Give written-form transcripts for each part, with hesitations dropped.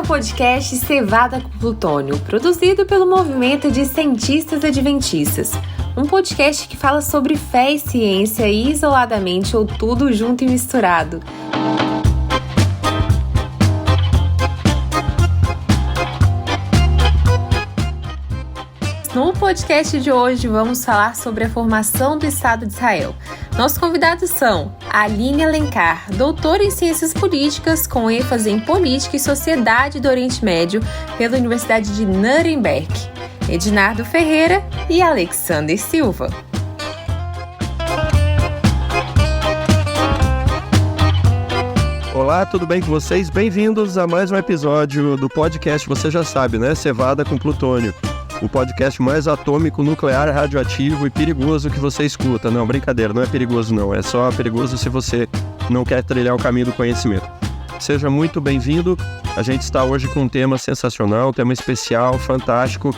podcast Cevada com Plutônio, produzido pelo Movimento de Cientistas Adventistas. Um podcast que fala sobre fé e ciência isoladamente ou tudo junto e misturado. No podcast de hoje vamos falar sobre a formação do Estado de Israel. Nossos convidados são Aline Alencar, doutora em Ciências Políticas com ênfase em Política e Sociedade do Oriente Médio pela Universidade de Nuremberg, Ednardo Ferreira e Alexander Silva. Olá, tudo bem com vocês? Bem-vindos a mais um episódio do podcast, você já sabe, né? Cevada com Plutônio. O podcast mais atômico, nuclear, radioativo e perigoso que você escuta. Não, brincadeira, não é perigoso não, é só perigoso se você não quer trilhar o caminho do conhecimento. Seja muito bem-vindo, a gente está hoje com um tema sensacional, um tema especial, fantástico,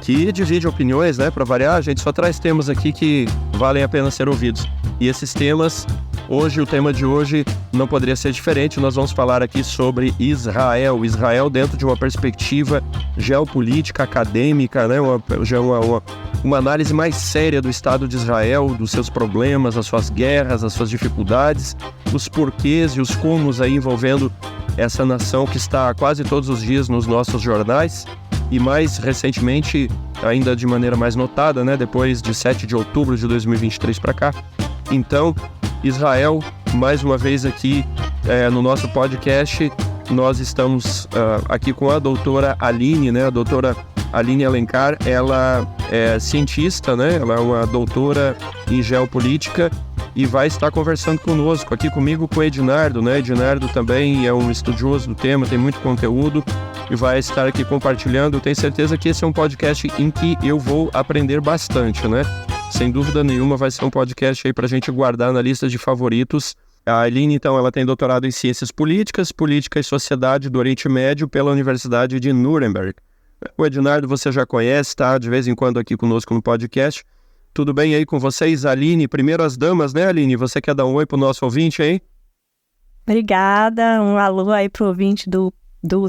que divide opiniões, né? Para variar, a gente só traz temas aqui que valem a pena ser ouvidos. E esses temas, hoje, o tema de hoje não poderia ser diferente, nós vamos falar aqui sobre Israel dentro de uma perspectiva geopolítica, acadêmica, né? Uma análise mais séria do Estado de Israel, dos seus problemas, as suas guerras, as suas dificuldades, os porquês e os comos aí envolvendo essa nação que está quase todos os dias nos nossos jornais e mais recentemente, ainda de maneira mais notada, né? Depois de 7 de outubro de 2023 para cá. Então, Israel, mais uma vez aqui no nosso podcast, nós estamos aqui com a doutora Aline, né? A doutora Aline Alencar, ela é cientista, né? Ela é uma doutora em geopolítica e vai estar conversando conosco, aqui comigo, com o Ednardo, né? Ednardo também é um estudioso do tema, tem muito conteúdo e vai estar aqui compartilhando. Eu tenho certeza que esse é um podcast em que eu vou aprender bastante, né? Sem dúvida nenhuma vai ser um podcast aí pra gente guardar na lista de favoritos. A Aline, então, ela tem doutorado em Ciências Políticas, Política e Sociedade do Oriente Médio pela Universidade de Nuremberg. O Ednardo você já conhece, tá? De vez em quando aqui conosco no podcast. Tudo bem aí com vocês? Aline, primeiro as damas, né, Aline? Você quer dar um oi pro nosso ouvinte aí? Obrigada, um alô aí pro ouvinte do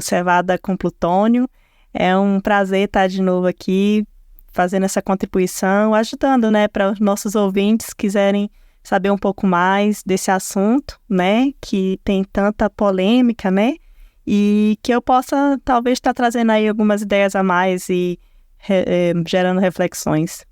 Cevada com Plutônio. É um prazer estar de novo aqui, fazendo essa contribuição, ajudando, né, para os nossos ouvintes que quiserem saber um pouco mais desse assunto, né, que tem tanta polêmica, né, e que eu possa talvez estar trazendo aí algumas ideias a mais e gerando reflexões.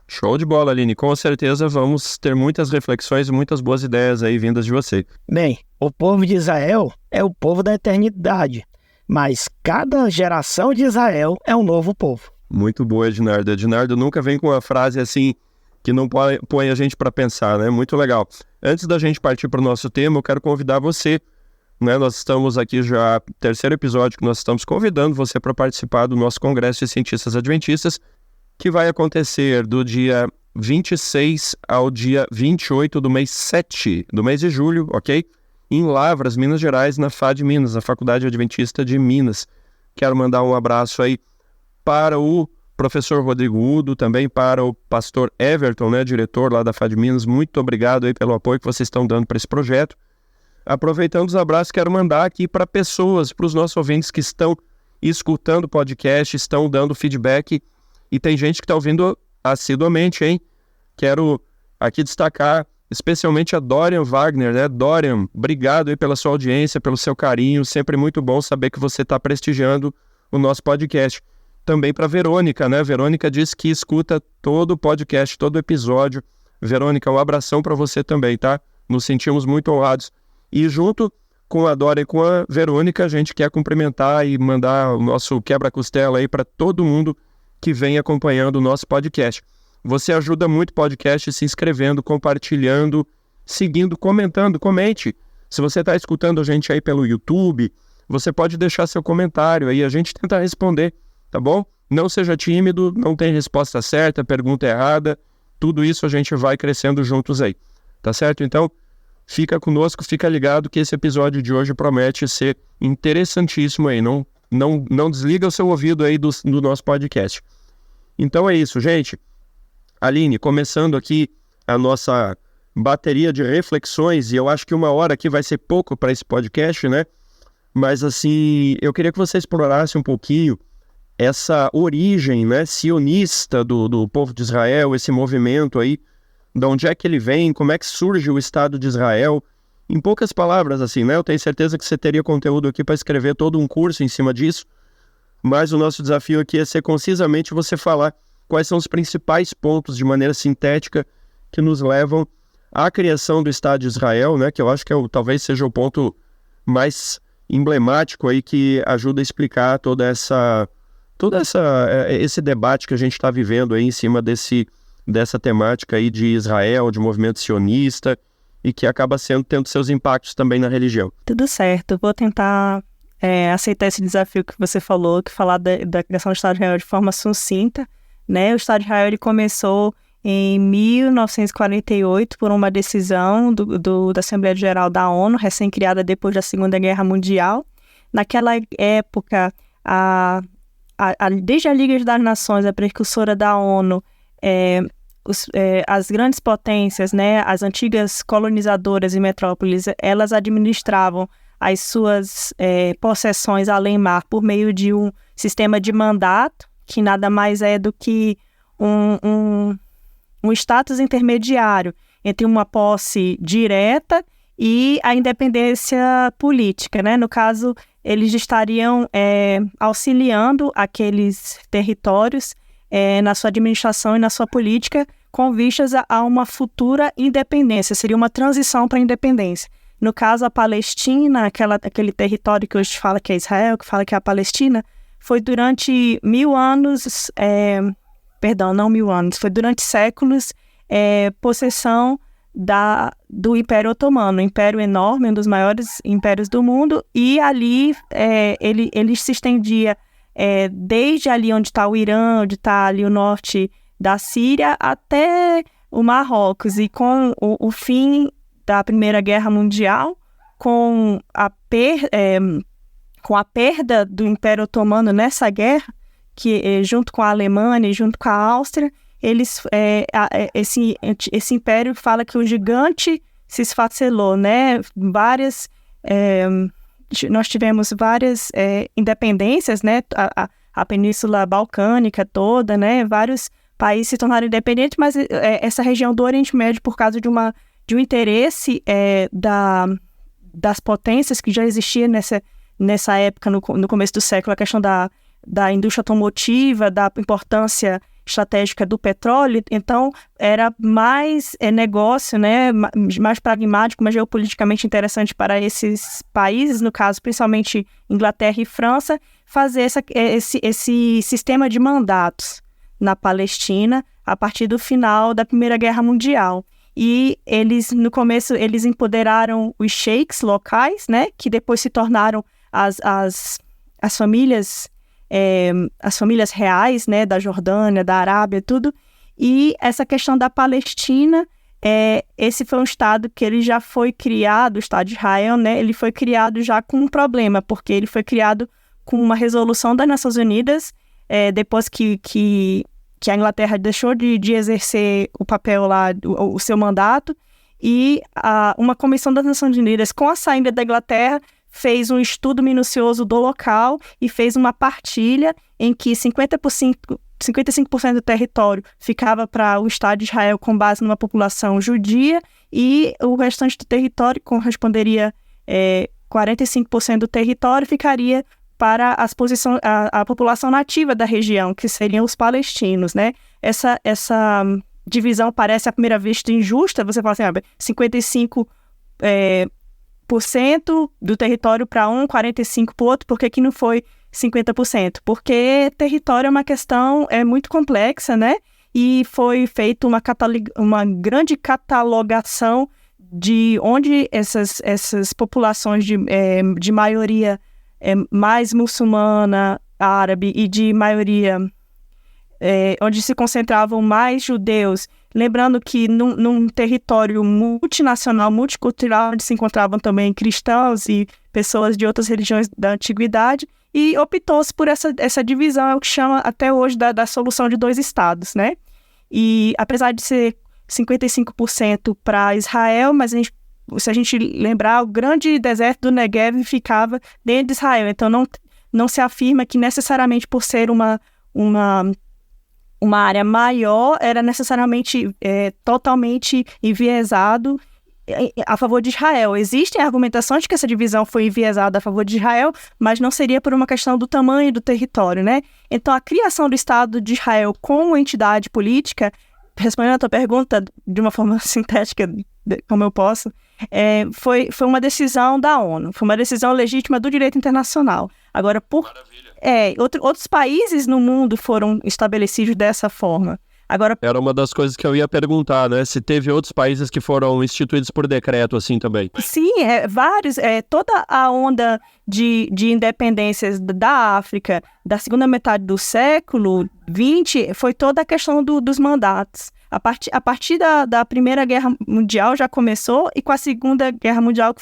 Show de bola, Aline. Com certeza vamos ter muitas reflexões e muitas boas ideias aí vindas de você. Bem, o povo de Israel é o povo da eternidade, mas cada geração de Israel é um novo povo. Muito boa, Ednardo. Ednardo nunca vem com uma frase assim que não põe a gente para pensar, né? Muito legal. Antes da gente partir para o nosso tema, eu quero convidar você, né? Nós estamos aqui já, terceiro episódio que nós estamos convidando você para participar do nosso Congresso de Cientistas Adventistas, que vai acontecer do dia 26 ao dia 28 do mês 7, do mês de julho, ok? Em Lavras, Minas Gerais, na FAD Minas, na Faculdade Adventista de Minas. Quero mandar um abraço aí para o professor Rodrigo Udo, também para o pastor Everton, né, diretor lá da FAD Minas. Muito obrigado aí pelo apoio que vocês estão dando para esse projeto. Aproveitando os abraços, quero mandar aqui para pessoas, para os nossos ouvintes que estão escutando o podcast, estão dando feedback, e tem gente que está ouvindo assiduamente, hein? Quero aqui destacar especialmente a Dorian Wagner, né? Dorian, obrigado aí pela sua audiência, pelo seu carinho, sempre muito bom saber que você está prestigiando o nosso podcast. Também para Verônica, né? Verônica diz que escuta todo o podcast, todo o episódio. Verônica, um abração para você também, tá? Nos sentimos muito honrados. E junto com a Dora e com a Verônica, a gente quer cumprimentar e mandar o nosso quebra-costela aí para todo mundo que vem acompanhando o nosso podcast. Você ajuda muito o podcast se inscrevendo, compartilhando, seguindo, comentando, comente. Se você está escutando a gente aí pelo YouTube, você pode deixar seu comentário aí, a gente tenta responder. Tá bom? Não seja tímido, não tem resposta certa, pergunta errada, tudo isso a gente vai crescendo juntos aí, tá certo? Então, fica conosco, fica ligado que esse episódio de hoje promete ser interessantíssimo aí, não desliga o seu ouvido aí do nosso podcast. Então é isso, gente. Aline, começando aqui a nossa bateria de reflexões, e eu acho que 1 hora aqui vai ser pouco para esse podcast, né? mas assim, eu queria que você explorasse um pouquinho essa origem, né, sionista do povo de Israel, esse movimento aí, de onde é que ele vem, como é que surge o Estado de Israel. Em poucas palavras, assim, né? Eu tenho certeza que você teria conteúdo aqui para escrever todo um curso em cima disso, mas o nosso desafio aqui é ser concisamente você falar quais são os principais pontos de maneira sintética que nos levam à criação do Estado de Israel, né? Que eu acho que talvez seja o ponto mais emblemático aí que ajuda a explicar esse debate que a gente está vivendo aí em cima dessa temática aí de Israel, de movimento sionista, e que acaba tendo seus impactos também na religião. Tudo certo, vou tentar aceitar esse desafio que você falou, que falar da criação do Estado de Israel de forma sucinta, né? O Estado de Israel ele começou em 1948 por uma decisão da Assembleia Geral da ONU, recém-criada depois da Segunda Guerra Mundial. Naquela época, desde a Liga das Nações, a precursora da ONU, as grandes potências, né, as antigas colonizadoras e metrópoles, elas administravam as suas possessões além-mar por meio de um sistema de mandato, que nada mais é do que um status intermediário entre uma posse direta e a independência política, né? No caso, eles estariam auxiliando aqueles territórios na sua administração e na sua política com vistas a uma futura independência, seria uma transição para a independência. No caso, a Palestina, aquele território que hoje fala que é Israel, que fala que é a Palestina, foi durante 1000 anos, não 1000 anos, foi durante séculos possessão do Império Otomano, um império enorme, um dos maiores impérios do mundo, e ali ele se estendia desde ali onde está o Irã, onde está ali o norte da Síria, até o Marrocos. E com o fim da Primeira Guerra Mundial, com a perda do Império Otomano nessa guerra, que junto com a Alemanha e junto com a Áustria, esse império fala que o gigante se esfacelou, né? Nós tivemos várias independências, né? A Península Balcânica toda, né? Vários países se tornaram independentes, mas essa região do Oriente Médio, por causa de um interesse das potências que já existia nessa época, no começo do século, a questão da indústria automotiva, da importância estratégica do petróleo, então era mais negócio, né, mais pragmático, mais geopoliticamente interessante para esses países, no caso, principalmente Inglaterra e França, fazer esse sistema de mandatos na Palestina a partir do final da Primeira Guerra Mundial. E eles, no começo, eles empoderaram os sheiks locais, né, que depois se tornaram as famílias reais, né, da Jordânia, da Arábia, tudo. E essa questão da Palestina, esse foi um estado que ele já foi criado, o Estado de Israel, né, ele foi criado já com um problema, porque ele foi criado com uma resolução das Nações Unidas, depois que a Inglaterra deixou de exercer o papel lá, o seu mandato, e uma comissão das Nações Unidas, com a saída da Inglaterra, fez um estudo minucioso do local e fez uma partilha em que 55% do território ficava para o Estado de Israel com base numa população judia e o restante do território corresponderia 45% do território ficaria para a população nativa da região, que seriam os palestinos, né? Essa divisão parece à primeira vista injusta, você fala assim, 55% do território para 45% para o outro, por que não foi 50%? Porque território é uma questão muito complexa, né? E foi feita uma grande catalogação de onde essas populações de maioria mais muçulmana, árabe e de maioria onde se concentravam mais judeus, lembrando que num território multinacional, multicultural, onde se encontravam também cristãos e pessoas de outras religiões da antiguidade, e optou-se por essa divisão, é o que chama até hoje da solução de dois estados, né? E apesar de ser 55% para Israel, mas a gente se a gente lembrar, o grande deserto do Negev ficava dentro de Israel. Então, não se afirma que necessariamente por ser uma área maior, era necessariamente totalmente enviesado a favor de Israel. Existem argumentações de que essa divisão foi enviesada a favor de Israel, mas não seria por uma questão do tamanho do território, né? Então, a criação do Estado de Israel como entidade política, respondendo a tua pergunta de uma forma sintética, como eu posso, foi uma decisão da ONU, foi uma decisão legítima do direito internacional. Agora, outros países no mundo foram estabelecidos dessa forma. Agora, era uma das coisas que eu ia perguntar, né? Se teve outros países que foram instituídos por decreto, assim, também. Sim, vários. Toda a onda de independências da África, da segunda metade do século XX, foi toda a questão dos mandatos. A partir da Primeira Guerra Mundial já começou, e com a Segunda Guerra Mundial,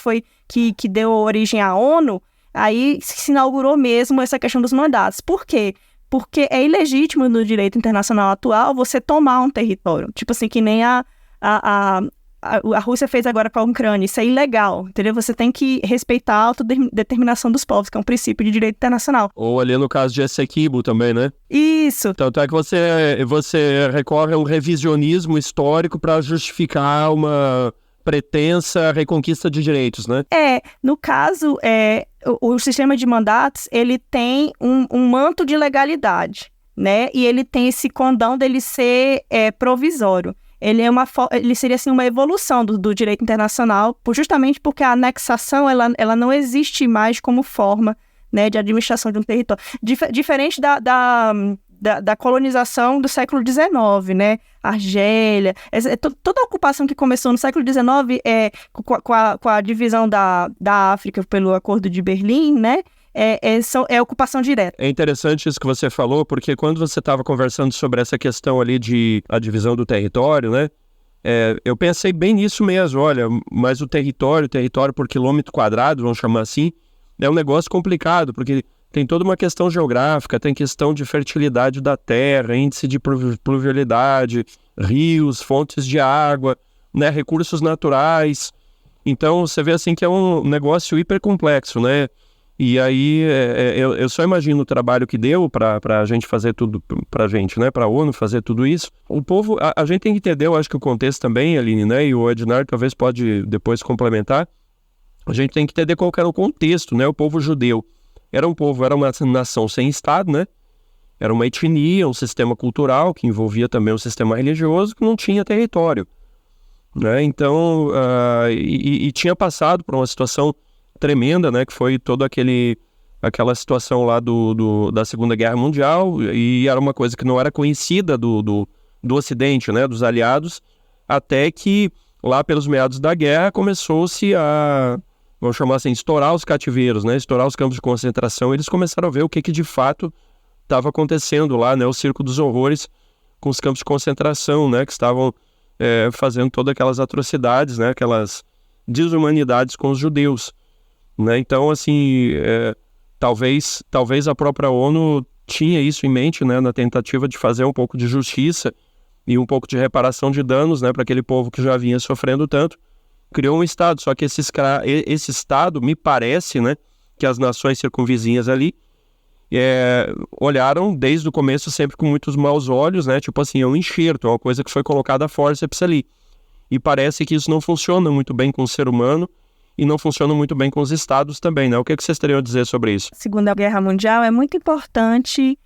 que deu origem à ONU, aí se inaugurou mesmo essa questão dos mandatos. Por quê? Porque é ilegítimo no direito internacional atual você tomar um território. Tipo assim, que nem a Rússia fez agora com a Ucrânia. Isso é ilegal, entendeu? Você tem que respeitar a autodeterminação dos povos, que é um princípio de direito internacional. Ou ali no caso de Essequibo também, né? Isso. Tanto é que você recorre a um revisionismo histórico para justificar uma pretensa reconquista de direitos, né? No caso, o sistema de mandatos, ele tem um manto de legalidade, né? E ele tem esse condão dele ser provisório. Ele seria, assim, uma evolução do direito internacional, justamente porque a anexação, ela não existe mais como forma, né, de administração de um território. Diferente da colonização do século XIX, né? Argélia, toda a ocupação que começou no século XIX com a divisão da África pelo Acordo de Berlim, né? É ocupação direta. É interessante isso que você falou, porque quando você estava conversando sobre essa questão ali de a divisão do território, né? Eu pensei bem nisso mesmo, olha, mas o território por quilômetro quadrado, vamos chamar assim, é um negócio complicado, porque tem toda uma questão geográfica, tem questão de fertilidade da terra, índice de pluvialidade, rios, fontes de água, né, recursos naturais. Então, você vê assim que é um negócio hiper complexo, né? E aí, eu só imagino o trabalho que deu para a gente fazer tudo, para a gente, né, para a ONU fazer tudo isso. O povo, a gente tem que entender, eu acho que o contexto também, Aline, né, e o Ednar talvez pode depois complementar, a gente tem que entender qual que era o contexto, né, o povo judeu. Era uma nação sem Estado, né? Era uma etnia, um sistema cultural que envolvia também um sistema religioso que não tinha território, né? Então, e tinha passado por uma situação tremenda, né? Que foi toda aquela situação lá da Segunda Guerra Mundial, e era uma coisa que não era conhecida do Ocidente, né? Dos aliados, até que lá pelos meados da guerra começou-se a, vamos chamar assim, estourar os cativeiros, né? Estourar os campos de concentração. Eles começaram a ver o que de fato estava acontecendo lá, né? O circo dos horrores com os campos de concentração, né? Que estavam fazendo todas aquelas atrocidades, né? Aquelas desumanidades com os judeus, né? Então, assim, talvez a própria ONU tinha isso em mente, né? Na tentativa de fazer um pouco de justiça e um pouco de reparação de danos, né? Para aquele povo que já vinha sofrendo tanto. Criou um Estado, só que esse Estado, me parece, né, que as nações circunvizinhas ali olharam desde o começo sempre com muitos maus olhos, né, tipo assim, é um enxerto, é uma coisa que foi colocada a forceps ali. E parece que isso não funciona muito bem com o ser humano e não funciona muito bem com os Estados também, né? O que vocês teriam a dizer sobre isso? Segunda Guerra Mundial, é muito importante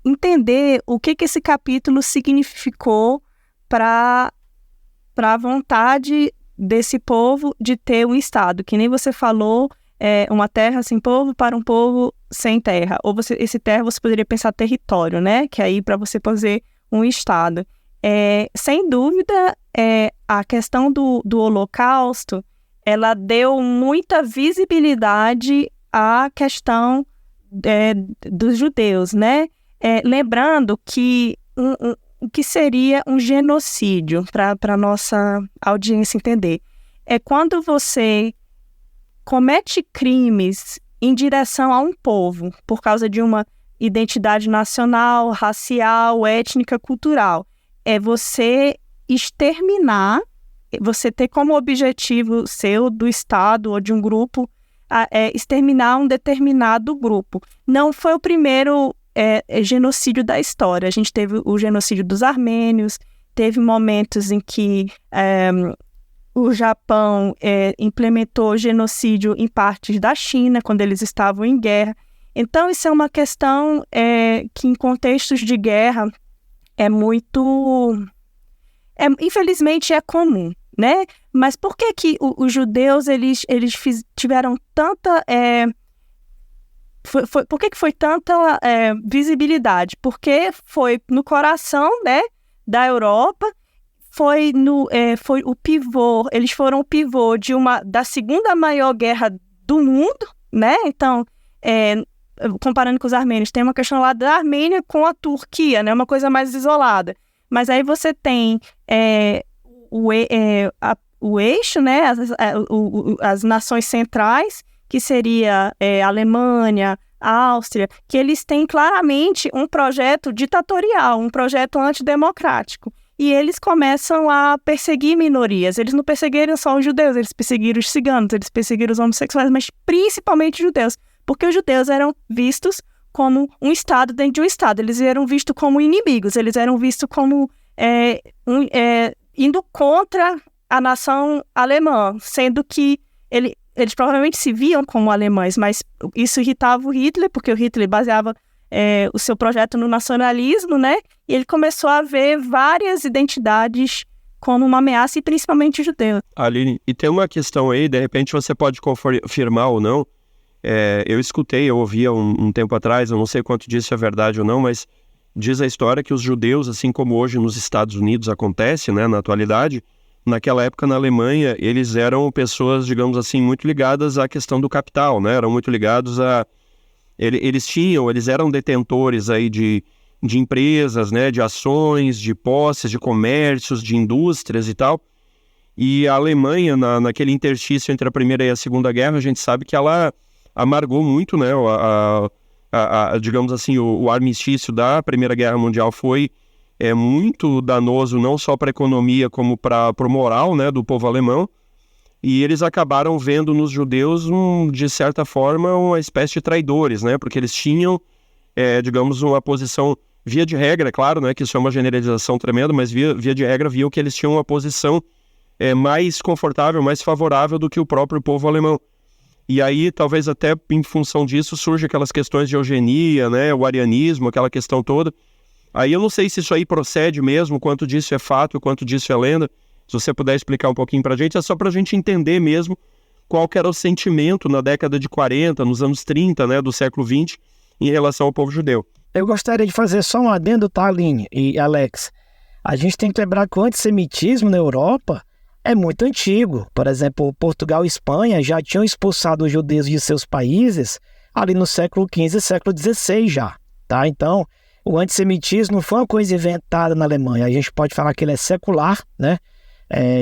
entender o que esse capítulo significou para a vontade desse povo de ter um Estado, que nem você falou, uma terra sem povo para um povo sem terra, ou esse terra você poderia pensar território, né, que aí para você fazer um Estado. Sem dúvida, a questão do Holocausto, ela deu muita visibilidade à questão dos judeus, né, lembrando que o que seria um genocídio, para a nossa audiência entender. É quando você comete crimes em direção a um povo, por causa de uma identidade nacional, racial, étnica, cultural. É você exterminar você ter como objetivo seu, do Estado ou de um grupo, exterminar um determinado grupo. Não foi o primeiro genocídio da história. A gente teve o genocídio dos armênios, teve momentos em que o Japão implementou genocídio em partes da China, quando eles estavam em guerra. Então, isso é uma questão que, em contextos de guerra, infelizmente, é comum, né? Mas por que os judeus, eles tiveram tanta... por que foi tanta visibilidade? Porque foi no coração, né, da Europa, foi o pivô, eles foram o pivô da segunda maior guerra do mundo, né? Então, comparando com os armênios, tem uma questão lá da Armênia com a Turquia, né? Uma coisa mais isolada. Mas aí você tem o eixo, né? As nações centrais, que seria a Alemanha, a Áustria, que eles têm claramente um projeto ditatorial, um projeto antidemocrático. E eles começam a perseguir minorias. Eles não perseguiram só os judeus, eles perseguiram os ciganos, eles perseguiram os homossexuais, mas principalmente os judeus. Porque os judeus eram vistos como um Estado dentro de um Estado. Eles eram vistos como inimigos, eles eram vistos como indo contra a nação alemã, sendo que eles provavelmente se viam como alemães, mas isso irritava o Hitler, porque o Hitler baseava o seu projeto no nacionalismo, né? E ele começou a ver várias identidades como uma ameaça, e principalmente judeus. Aline, e tem uma questão aí, de repente você pode confirmar ou não. Eu ouvia um tempo atrás, eu não sei quanto disso é verdade ou não, mas diz a história que os judeus, assim como hoje nos Estados Unidos acontece, né, na atualidade, naquela época na Alemanha, eles eram pessoas, digamos assim, muito ligadas à questão do capital, né, eram muito ligados a... Eles eram detentores aí de empresas, né, de ações, de posses, de comércios, de indústrias e tal. E a Alemanha, naquele interstício entre a Primeira e a Segunda Guerra, a gente sabe que ela amargou muito, né, digamos assim, o armistício da Primeira Guerra Mundial foi muito danoso, não só para a economia, como para o moral, né, do povo alemão. E eles acabaram vendo nos judeus, de certa forma, uma espécie de traidores, né? Porque eles tinham, digamos, uma posição, via de regra, claro, né? Que isso é uma generalização tremenda, mas via de regra viam que eles tinham uma posição mais confortável, mais favorável do que o próprio povo alemão. E aí, talvez até em função disso, surgem aquelas questões de eugenia, né? O arianismo, aquela questão toda. Aí eu não sei se isso aí procede mesmo, quanto disso é fato, quanto disso é lenda. Se você puder explicar um pouquinho pra gente, é só pra gente entender mesmo qual que era o sentimento na década de 40, nos anos 30, né, do século XX, em relação ao povo judeu. Eu gostaria de fazer só um adendo, tá, Aline e Alex? A gente tem que lembrar que o antissemitismo na Europa é muito antigo. Por exemplo, Portugal e Espanha já tinham expulsado os judeus de seus países ali no século XV e século XVI já, tá? Então, o antissemitismo não foi uma coisa inventada na Alemanha. A gente pode falar que ele é secular, né?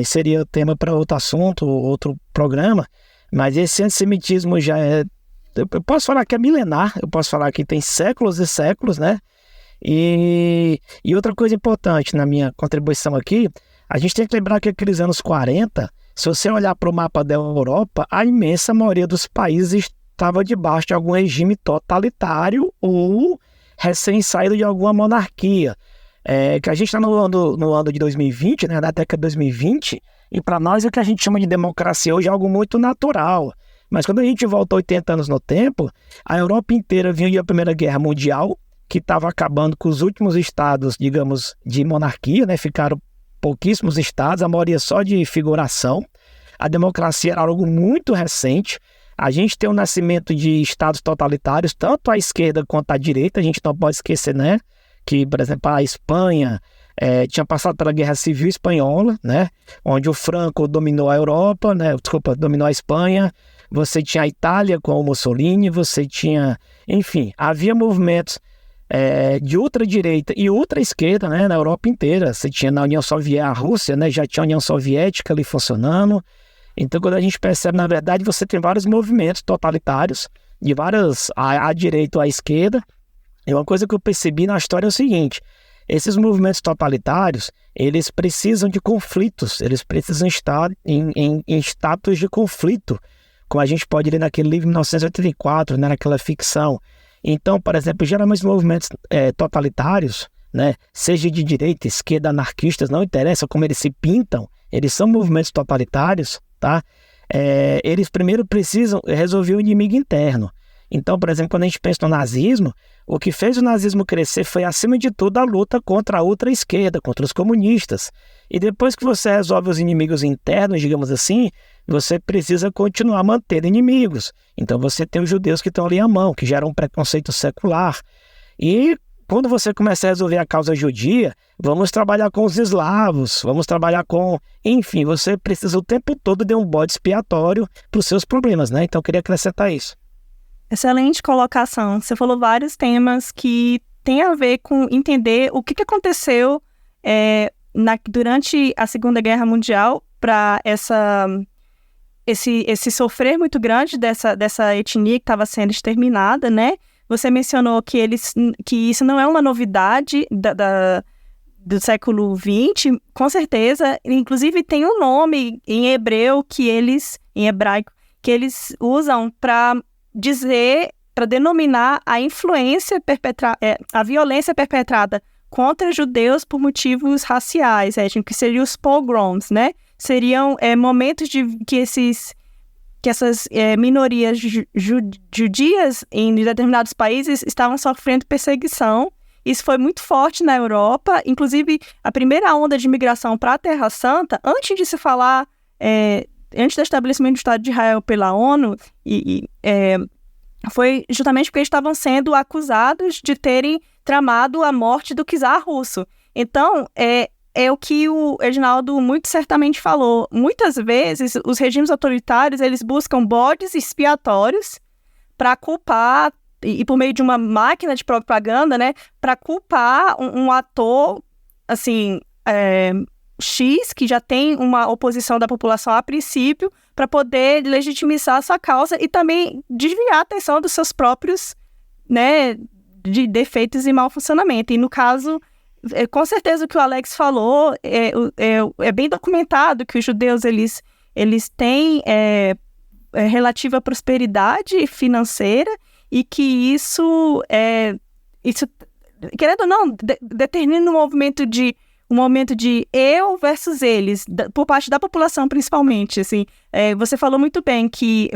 Seria tema para outro assunto, outro programa, mas esse antissemitismo já eu posso falar que é milenar, eu posso falar que tem séculos e séculos, né? E outra coisa importante na minha contribuição aqui, a gente tem que lembrar que aqueles anos 40, se você olhar para o mapa da Europa, a imensa maioria dos países estava debaixo de algum regime totalitário ou recém-saído de alguma monarquia. Que a gente está no ano de 2020, né, na década de 2020, e para nós o que a gente chama de democracia hoje é algo muito natural. Mas quando a gente volta 80 anos no tempo, a Europa inteira vinha da Primeira Guerra Mundial, que estava acabando com os últimos estados, digamos, de monarquia, né, ficaram pouquíssimos estados, a maioria só de figuração. A democracia era algo muito recente. A gente tem o nascimento de estados totalitários, tanto à esquerda quanto à direita, a gente não pode esquecer, né? Que, por exemplo, a Espanha tinha passado pela Guerra Civil Espanhola, né, onde o Franco dominou a Europa, né, dominou a Espanha. Você tinha a Itália com o Mussolini, você tinha... Enfim, havia movimentos de ultradireita e ultraesquerda, né, na Europa inteira. Você tinha na União Soviética, a Rússia, né, já tinha a União Soviética ali funcionando. Então, quando a gente percebe, na verdade, você tem vários movimentos totalitários, de várias, à direita ou à esquerda. E uma coisa que eu percebi na história é o seguinte, Esses movimentos totalitários, eles precisam de conflitos, eles precisam estar em status de conflito, como a gente pode ler naquele livro de 1984, né, naquela ficção. Então, por exemplo, geralmente os movimentos totalitários, né, seja de direita, esquerda, anarquistas, não interessa como eles se pintam, eles são movimentos totalitários, tá? Eles primeiro precisam resolver o inimigo interno. Então, por exemplo, quando a gente pensa no nazismo, o que fez o nazismo crescer foi, acima de tudo, a luta contra a outra esquerda, contra os comunistas. E depois que você resolve os inimigos internos, digamos assim, você precisa continuar mantendo inimigos. Então você tem os judeus que estão ali à mão, que geram um preconceito secular. E quando você começa a resolver a causa judia, vamos trabalhar com os eslavos, vamos trabalhar com... Enfim, você precisa o tempo todo de um bode expiatório para os seus problemas, né? Então eu queria acrescentar isso. Excelente colocação. Você falou vários temas que têm a ver com entender o que aconteceu durante a Segunda Guerra Mundial para esse sofrer muito grande dessa etnia que estava sendo exterminada, né? Você mencionou que isso não é uma novidade do século XX, com certeza. Inclusive tem um nome em hebraico que eles usam para denominar a a violência perpetrada contra judeus por motivos raciais, que seriam os pogroms, né? Seriam momentos que essas minorias judias em determinados países estavam sofrendo perseguição. Isso foi muito forte na Europa. Inclusive, a primeira onda de imigração para a Terra Santa, antes de se falar... antes do estabelecimento do Estado de Israel pela ONU, foi justamente porque eles estavam sendo acusados de terem tramado a morte do czar russo. Então, é o que o Edinaldo muito certamente falou. Muitas vezes, os regimes autoritários, eles buscam bodes expiatórios para culpar, e por meio de uma máquina de propaganda, né, para culpar um ator, assim... X, que já tem uma oposição da população a princípio, para poder legitimizar a sua causa e também desviar a atenção dos seus próprios, né, de defeitos e mau funcionamento. E no caso, com certeza o que o Alex falou é bem documentado que os judeus eles têm relativa prosperidade financeira e que isso querendo ou não, determina um momento de eu versus eles, por parte da população principalmente, assim. Você falou muito bem que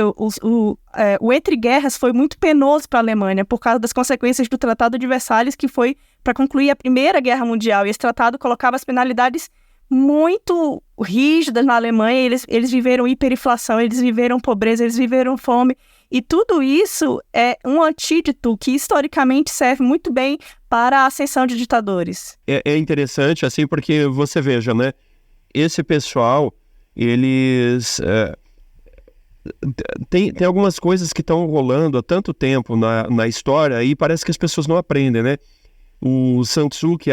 o entre guerras foi muito penoso para a Alemanha por causa das consequências do Tratado de Versalhes, que foi para concluir a Primeira Guerra Mundial, e esse tratado colocava as penalidades muito rígidas na Alemanha. Eles viveram hiperinflação, eles viveram pobreza, eles viveram fome, e tudo isso é um antídoto que historicamente serve muito bem para a ascensão de ditadores. É interessante, assim, porque você veja, né? Esse pessoal, eles... Tem algumas coisas que estão rolando há tanto tempo na história e parece que as pessoas não aprendem, né? O Sun Tzu, que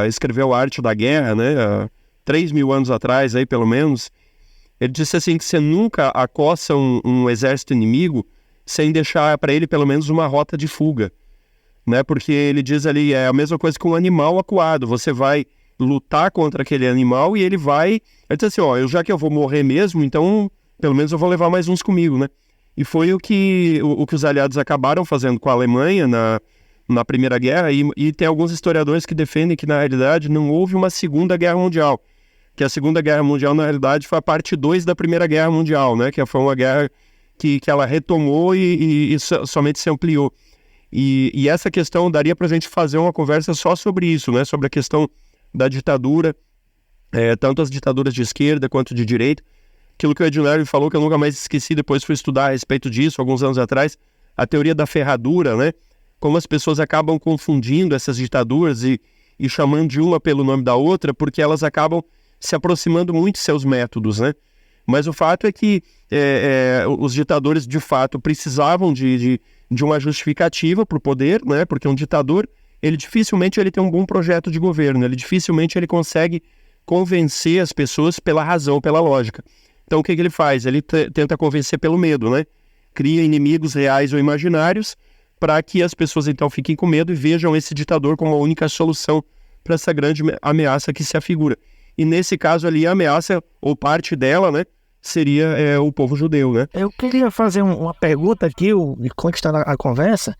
escreveu A Arte da Guerra, né? Há 3.000 anos atrás, aí, pelo menos, ele disse assim que você nunca acossa um exército inimigo sem deixar para ele pelo menos uma rota de fuga, né? Porque ele diz ali, é a mesma coisa que um animal acuado. Você vai lutar contra aquele animal e ele diz assim, já que eu vou morrer mesmo, então pelo menos eu vou levar mais uns comigo, né? E foi o que os aliados acabaram fazendo com a Alemanha na Primeira Guerra, e tem alguns historiadores que defendem que na realidade não houve uma Segunda Guerra Mundial, que a Segunda Guerra Mundial na realidade foi a parte 2 da Primeira Guerra Mundial, né? Que foi uma guerra que ela retomou e somente se ampliou. E essa questão daria para a gente fazer uma conversa só sobre isso, né? Sobre a questão da ditadura, tanto as ditaduras de esquerda quanto de direita. Aquilo que o Edinaldo falou, que eu nunca mais esqueci, depois fui estudar a respeito disso, alguns anos atrás, a teoria da ferradura, né? Como as pessoas acabam confundindo essas ditaduras e chamando de uma pelo nome da outra, porque elas acabam se aproximando muito de seus métodos, né? Mas o fato é que os ditadores, de fato, precisavam de uma justificativa para o poder, né? Porque um ditador, ele dificilmente tem um bom projeto de governo, ele dificilmente consegue convencer as pessoas pela razão, pela lógica. Então, o que ele faz? Ele tenta convencer pelo medo, né? Cria inimigos reais ou imaginários para que as pessoas, então, fiquem com medo e vejam esse ditador como a única solução para essa grande ameaça que se afigura. E nesse caso ali, a ameaça, ou parte dela, né, seria o povo judeu, né? Eu queria fazer uma pergunta aqui, conquistando a conversa.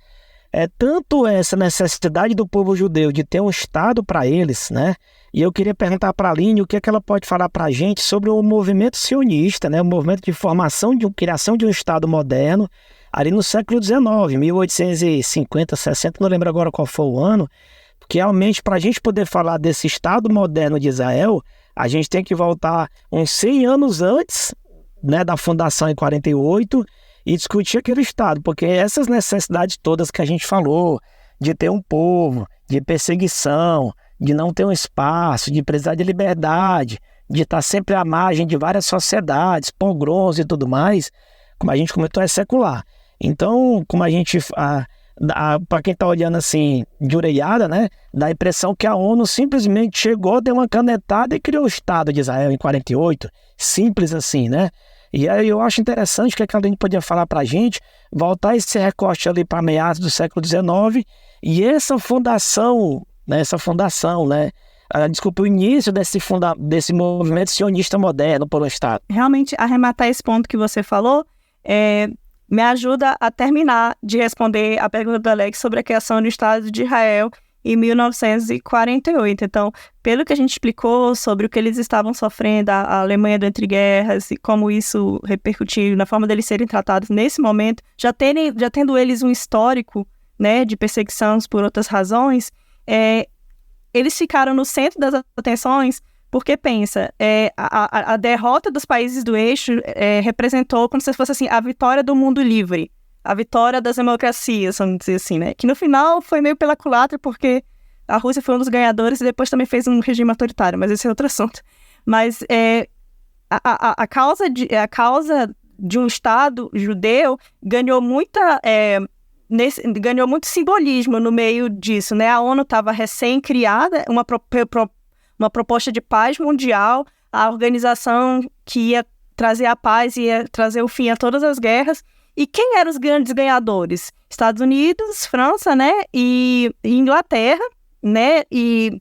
Tanto essa necessidade do povo judeu de ter um Estado para eles, né? E eu queria perguntar para a Aline o que é que ela pode falar para a gente sobre o movimento sionista, né? O movimento de formação, criação de um Estado moderno, ali no século XIX, 1850, 60, não lembro agora qual foi o ano, porque realmente para a gente poder falar desse Estado moderno de Israel, a gente tem que voltar uns 100 anos antes, né, da fundação em 48 e discutir aquele Estado, porque essas necessidades todas que a gente falou, de ter um povo, de perseguição, de não ter um espaço, de precisar de liberdade, de estar sempre à margem de várias sociedades, pogroms e tudo mais, como a gente comentou, é secular. Então, como a gente... para quem está olhando assim, de orelhada, né, dá a impressão que a ONU simplesmente chegou, deu uma canetada e criou o Estado de Israel em 48, simples assim, né? E aí eu acho interessante que a Aline podia falar para a gente, voltar esse recorte ali para meados do século XIX, e essa fundação, né, desculpa, o início desse movimento sionista moderno por um Estado. Realmente, arrematar esse ponto que você falou, me ajuda a terminar de responder a pergunta do Alex sobre a criação do Estado de Israel em 1948. Então, pelo que a gente explicou sobre o que eles estavam sofrendo, a Alemanha entre guerras e como isso repercutiu na forma deles serem tratados nesse momento, já tendo eles um histórico, né, de perseguições por outras razões, eles ficaram no centro das atenções porque, pensa, a derrota dos países do eixo representou como se fosse assim, a vitória do mundo livre, a vitória das democracias, vamos dizer assim, né? Que no final foi meio pela culatra, porque a Rússia foi um dos ganhadores e depois também fez um regime autoritário, mas esse é outro assunto. Mas a causa de um Estado judeu ganhou muito simbolismo no meio disso, né? A ONU estava recém-criada, uma proposta de paz mundial, a organização que ia trazer a paz, ia trazer o fim a todas as guerras. E quem eram os grandes ganhadores? Estados Unidos, França, né? E Inglaterra, né? E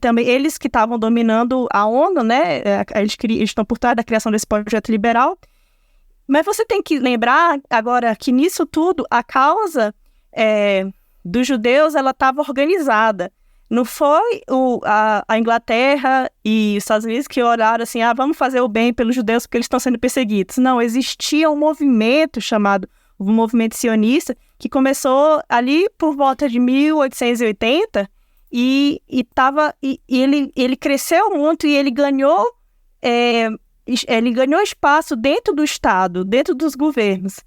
também eles que estavam dominando a ONU, né? Eles estão por trás da criação desse projeto liberal. Mas você tem que lembrar agora que nisso tudo a causa dos judeus ela estava organizada. Não foi a Inglaterra e os Estados Unidos que olharam assim, vamos fazer o bem pelos judeus porque eles estão sendo perseguidos. Não, existia um movimento chamado o movimento sionista que começou ali por volta de 1880 e ele cresceu muito e ele ganhou espaço dentro do Estado, dentro dos governos.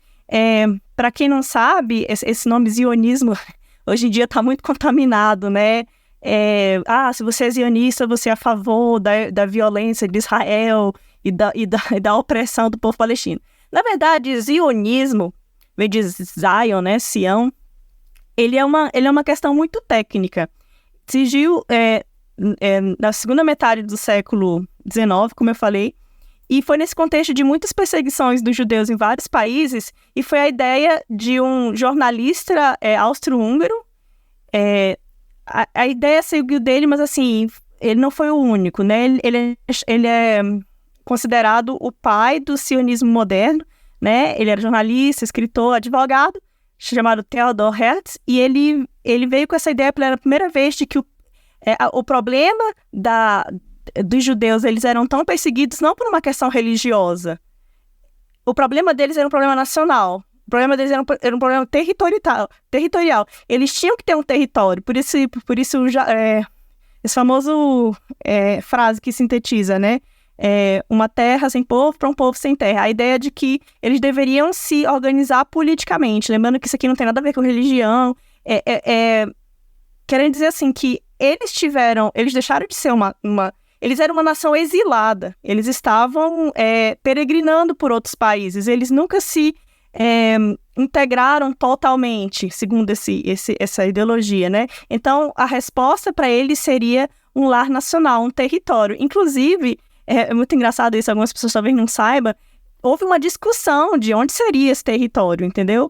Para quem não sabe, esse nome zionismo hoje em dia está muito contaminado, né? Se você é zionista, você é a favor da violência de Israel e da opressão do povo palestino. Na verdade, zionismo, vem de Zion, né, Sião, ele é uma questão muito técnica. Surgiu na segunda metade do século XIX, como eu falei, e foi nesse contexto de muitas perseguições dos judeus em vários países, e foi a ideia de um jornalista austro-húngaro. A ideia seguiu dele, mas assim, ele não foi o único, né? Ele é considerado o pai do sionismo moderno, né? Ele era jornalista, escritor, advogado, chamado Theodor Herzl, e ele veio com essa ideia pela primeira vez de que o problema dos judeus, eles eram tão perseguidos não por uma questão religiosa. O problema deles era um problema nacional. O problema deles era um problema territorial. Eles tinham que ter um território. Por isso esse famoso frase que sintetiza, né? Uma terra sem povo para um povo sem terra. A ideia de que eles deveriam se organizar politicamente. Lembrando que isso aqui não tem nada a ver com religião. Querendo dizer assim, que eles deixaram de ser eles eram uma nação exilada. Eles estavam peregrinando por outros países. Eles nunca se integraram totalmente, segundo essa ideologia, né? Então, a resposta para eles seria um lar nacional, um território. Inclusive, é muito engraçado isso, algumas pessoas talvez não saibam, houve uma discussão de onde seria esse território, entendeu?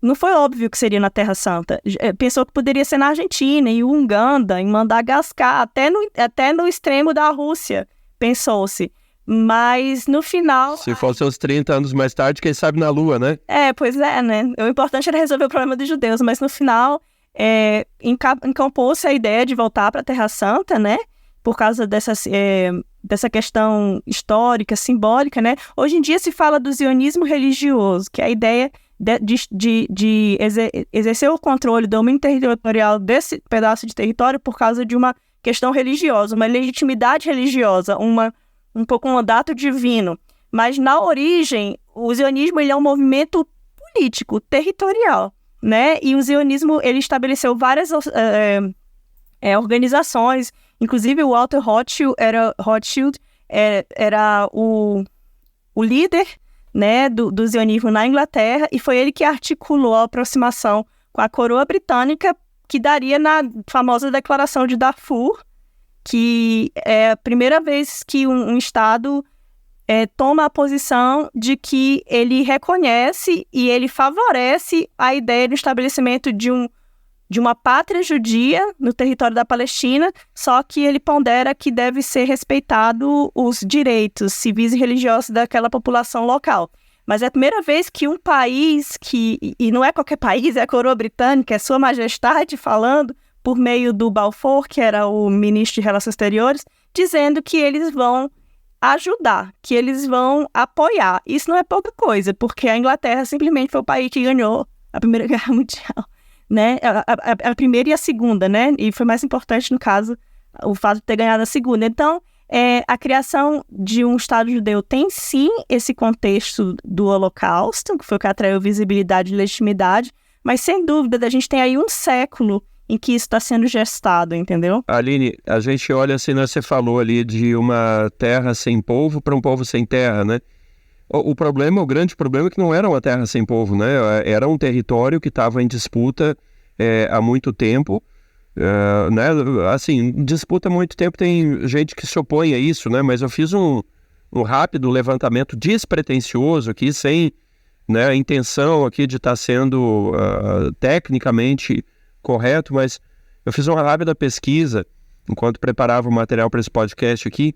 não foi óbvio que seria na Terra Santa. Pensou que poderia ser na Argentina, em Uganda, em Madagascar, até no extremo da Rússia, pensou-se. Mas no final... Se fosse uns 30 anos mais tarde, quem sabe na Lua, né? Pois é, né? O importante era resolver o problema dos judeus, mas no final encampou-se a ideia de voltar para a Terra Santa, né? Por causa dessa questão histórica, simbólica, né? Hoje em dia se fala do zionismo religioso, que é a ideia de exercer o controle, domínio territorial desse pedaço de território por causa de uma questão religiosa, uma legitimidade religiosa, um pouco um mandato divino. Mas, na origem, o zionismo ele é um movimento político, territorial, né? E o zionismo ele estabeleceu várias organizações, inclusive o Walter Rothschild era o líder, né, do zionismo na Inglaterra, e foi ele que articulou a aproximação com a coroa britânica, que daria na famosa Declaração de Darfur, que é a primeira vez que um Estado toma a posição de que ele reconhece e ele favorece a ideia do estabelecimento de uma pátria judia no território da Palestina, só que ele pondera que deve ser respeitado os direitos civis e religiosos daquela população local. Mas é a primeira vez que um país, e não é qualquer país, é a coroa britânica, é Sua Majestade falando, por meio do Balfour, que era o ministro de Relações Exteriores, dizendo que eles vão ajudar, que eles vão apoiar. Isso não é pouca coisa, porque a Inglaterra simplesmente foi o país que ganhou a Primeira Guerra Mundial, né? A primeira e a segunda, né? E foi mais importante, no caso, o fato de ter ganhado a segunda. Então, a criação de um Estado judeu tem, sim, esse contexto do Holocausto, que foi o que atraiu visibilidade e legitimidade, mas, sem dúvida, a gente tem aí um século em que isso está sendo gestado, entendeu? Aline, a gente olha assim, né, você falou ali de uma terra sem povo para um povo sem terra, né? O grande problema é que não era uma terra sem povo, né? Era um território que estava em disputa há muito tempo, né? Assim, disputa há muito tempo, tem gente que se opõe a isso, né? Mas eu fiz um rápido levantamento despretensioso aqui, sem, né, a intenção aqui de estar sendo tecnicamente correto, mas eu fiz uma rápida pesquisa enquanto preparava o material para esse podcast aqui,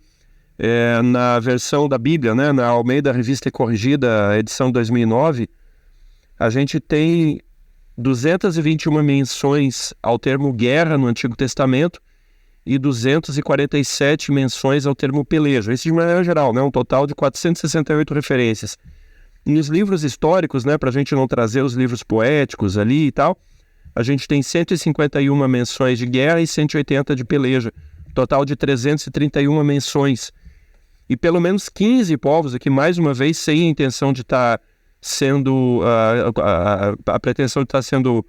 na versão da Bíblia, né, na Almeida Revista e Corrigida, edição 2009, a gente tem 221 menções ao termo guerra no Antigo Testamento e 247 menções ao termo peleja. Isso de maneira geral, né, um total de 468 referências. E nos livros históricos, né, para a gente não trazer os livros poéticos ali e tal, a gente tem 151 menções de guerra e 180 de peleja, total de 331 menções. E pelo menos 15 povos aqui, mais uma vez, sem a intenção de estar sendo, a pretensão de estar sendo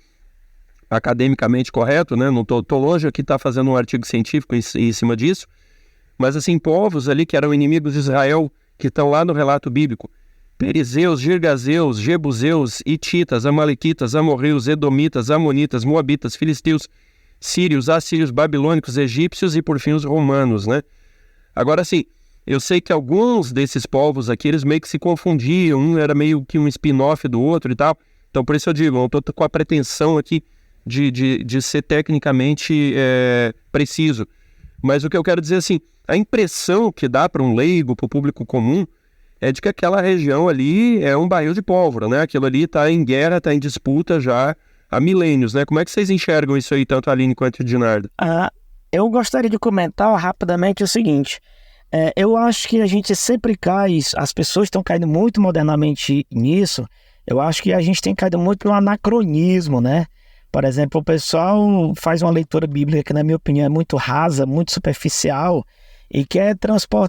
academicamente correto, né? Não tô longe aqui de estar fazendo um artigo científico em cima disso, mas assim, povos ali que eram inimigos de Israel, que estão lá no relato bíblico: Perizeus, Girgazeus, Jebuseus, Hititas, Amalequitas, Amorreus, Edomitas, Amonitas, Moabitas, Filisteus, Sírios, Assírios, Babilônicos, Egípcios e por fim os romanos, né? Agora, assim, eu sei que alguns desses povos aqui, eles meio que se confundiam, um era meio que um spin-off do outro e tal, então por isso eu digo, eu estou com a pretensão aqui de ser tecnicamente preciso, mas o que eu quero dizer, assim, a impressão que dá para um leigo, para o público comum, é de que aquela região ali é um barril de pólvora, né? Aquilo ali está em guerra, está em disputa já há milênios, né? Como é que vocês enxergam isso aí, tanto a Aline quanto o Dinardo? Eu gostaria de comentar rapidamente o seguinte: eu acho que a gente sempre cai, as pessoas estão caindo muito modernamente nisso, eu acho que a gente tem caído muito no anacronismo, né? Por exemplo, o pessoal faz uma leitura bíblica que, na minha opinião, é muito rasa, muito superficial, e quer transpor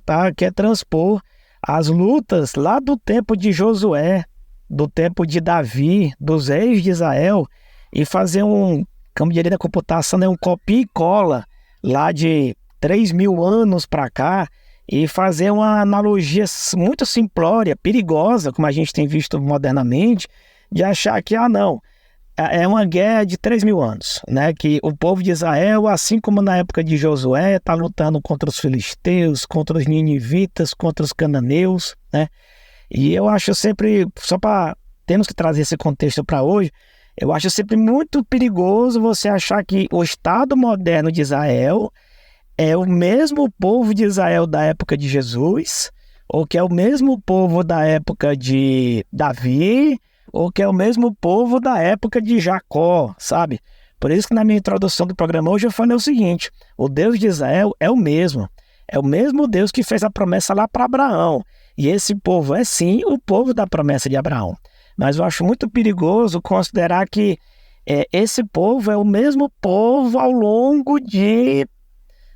as lutas lá do tempo de Josué, do tempo de Davi, dos reis de Israel, e fazer como diria na computação, né, um copia e cola lá de 3.000 anos para cá, e fazer uma analogia muito simplória, perigosa, como a gente tem visto modernamente, de achar que, não, é uma guerra de 3.000 anos, né? Que o povo de Israel, assim como na época de Josué, está lutando contra os filisteus, contra os ninivitas, contra os cananeus, né? E eu acho sempre, temos que trazer esse contexto para hoje, Eu acho sempre muito perigoso você achar que o Estado moderno de Israel é o mesmo povo de Israel da época de Jesus, ou que é o mesmo povo da época de Davi, ou que é o mesmo povo da época de Jacó, sabe? Por isso que na minha introdução do programa hoje eu falei o seguinte: o Deus de Israel é o mesmo Deus que fez a promessa lá para Abraão. E esse povo é sim o povo da promessa de Abraão. Mas eu acho muito perigoso considerar que esse povo é o mesmo povo ao longo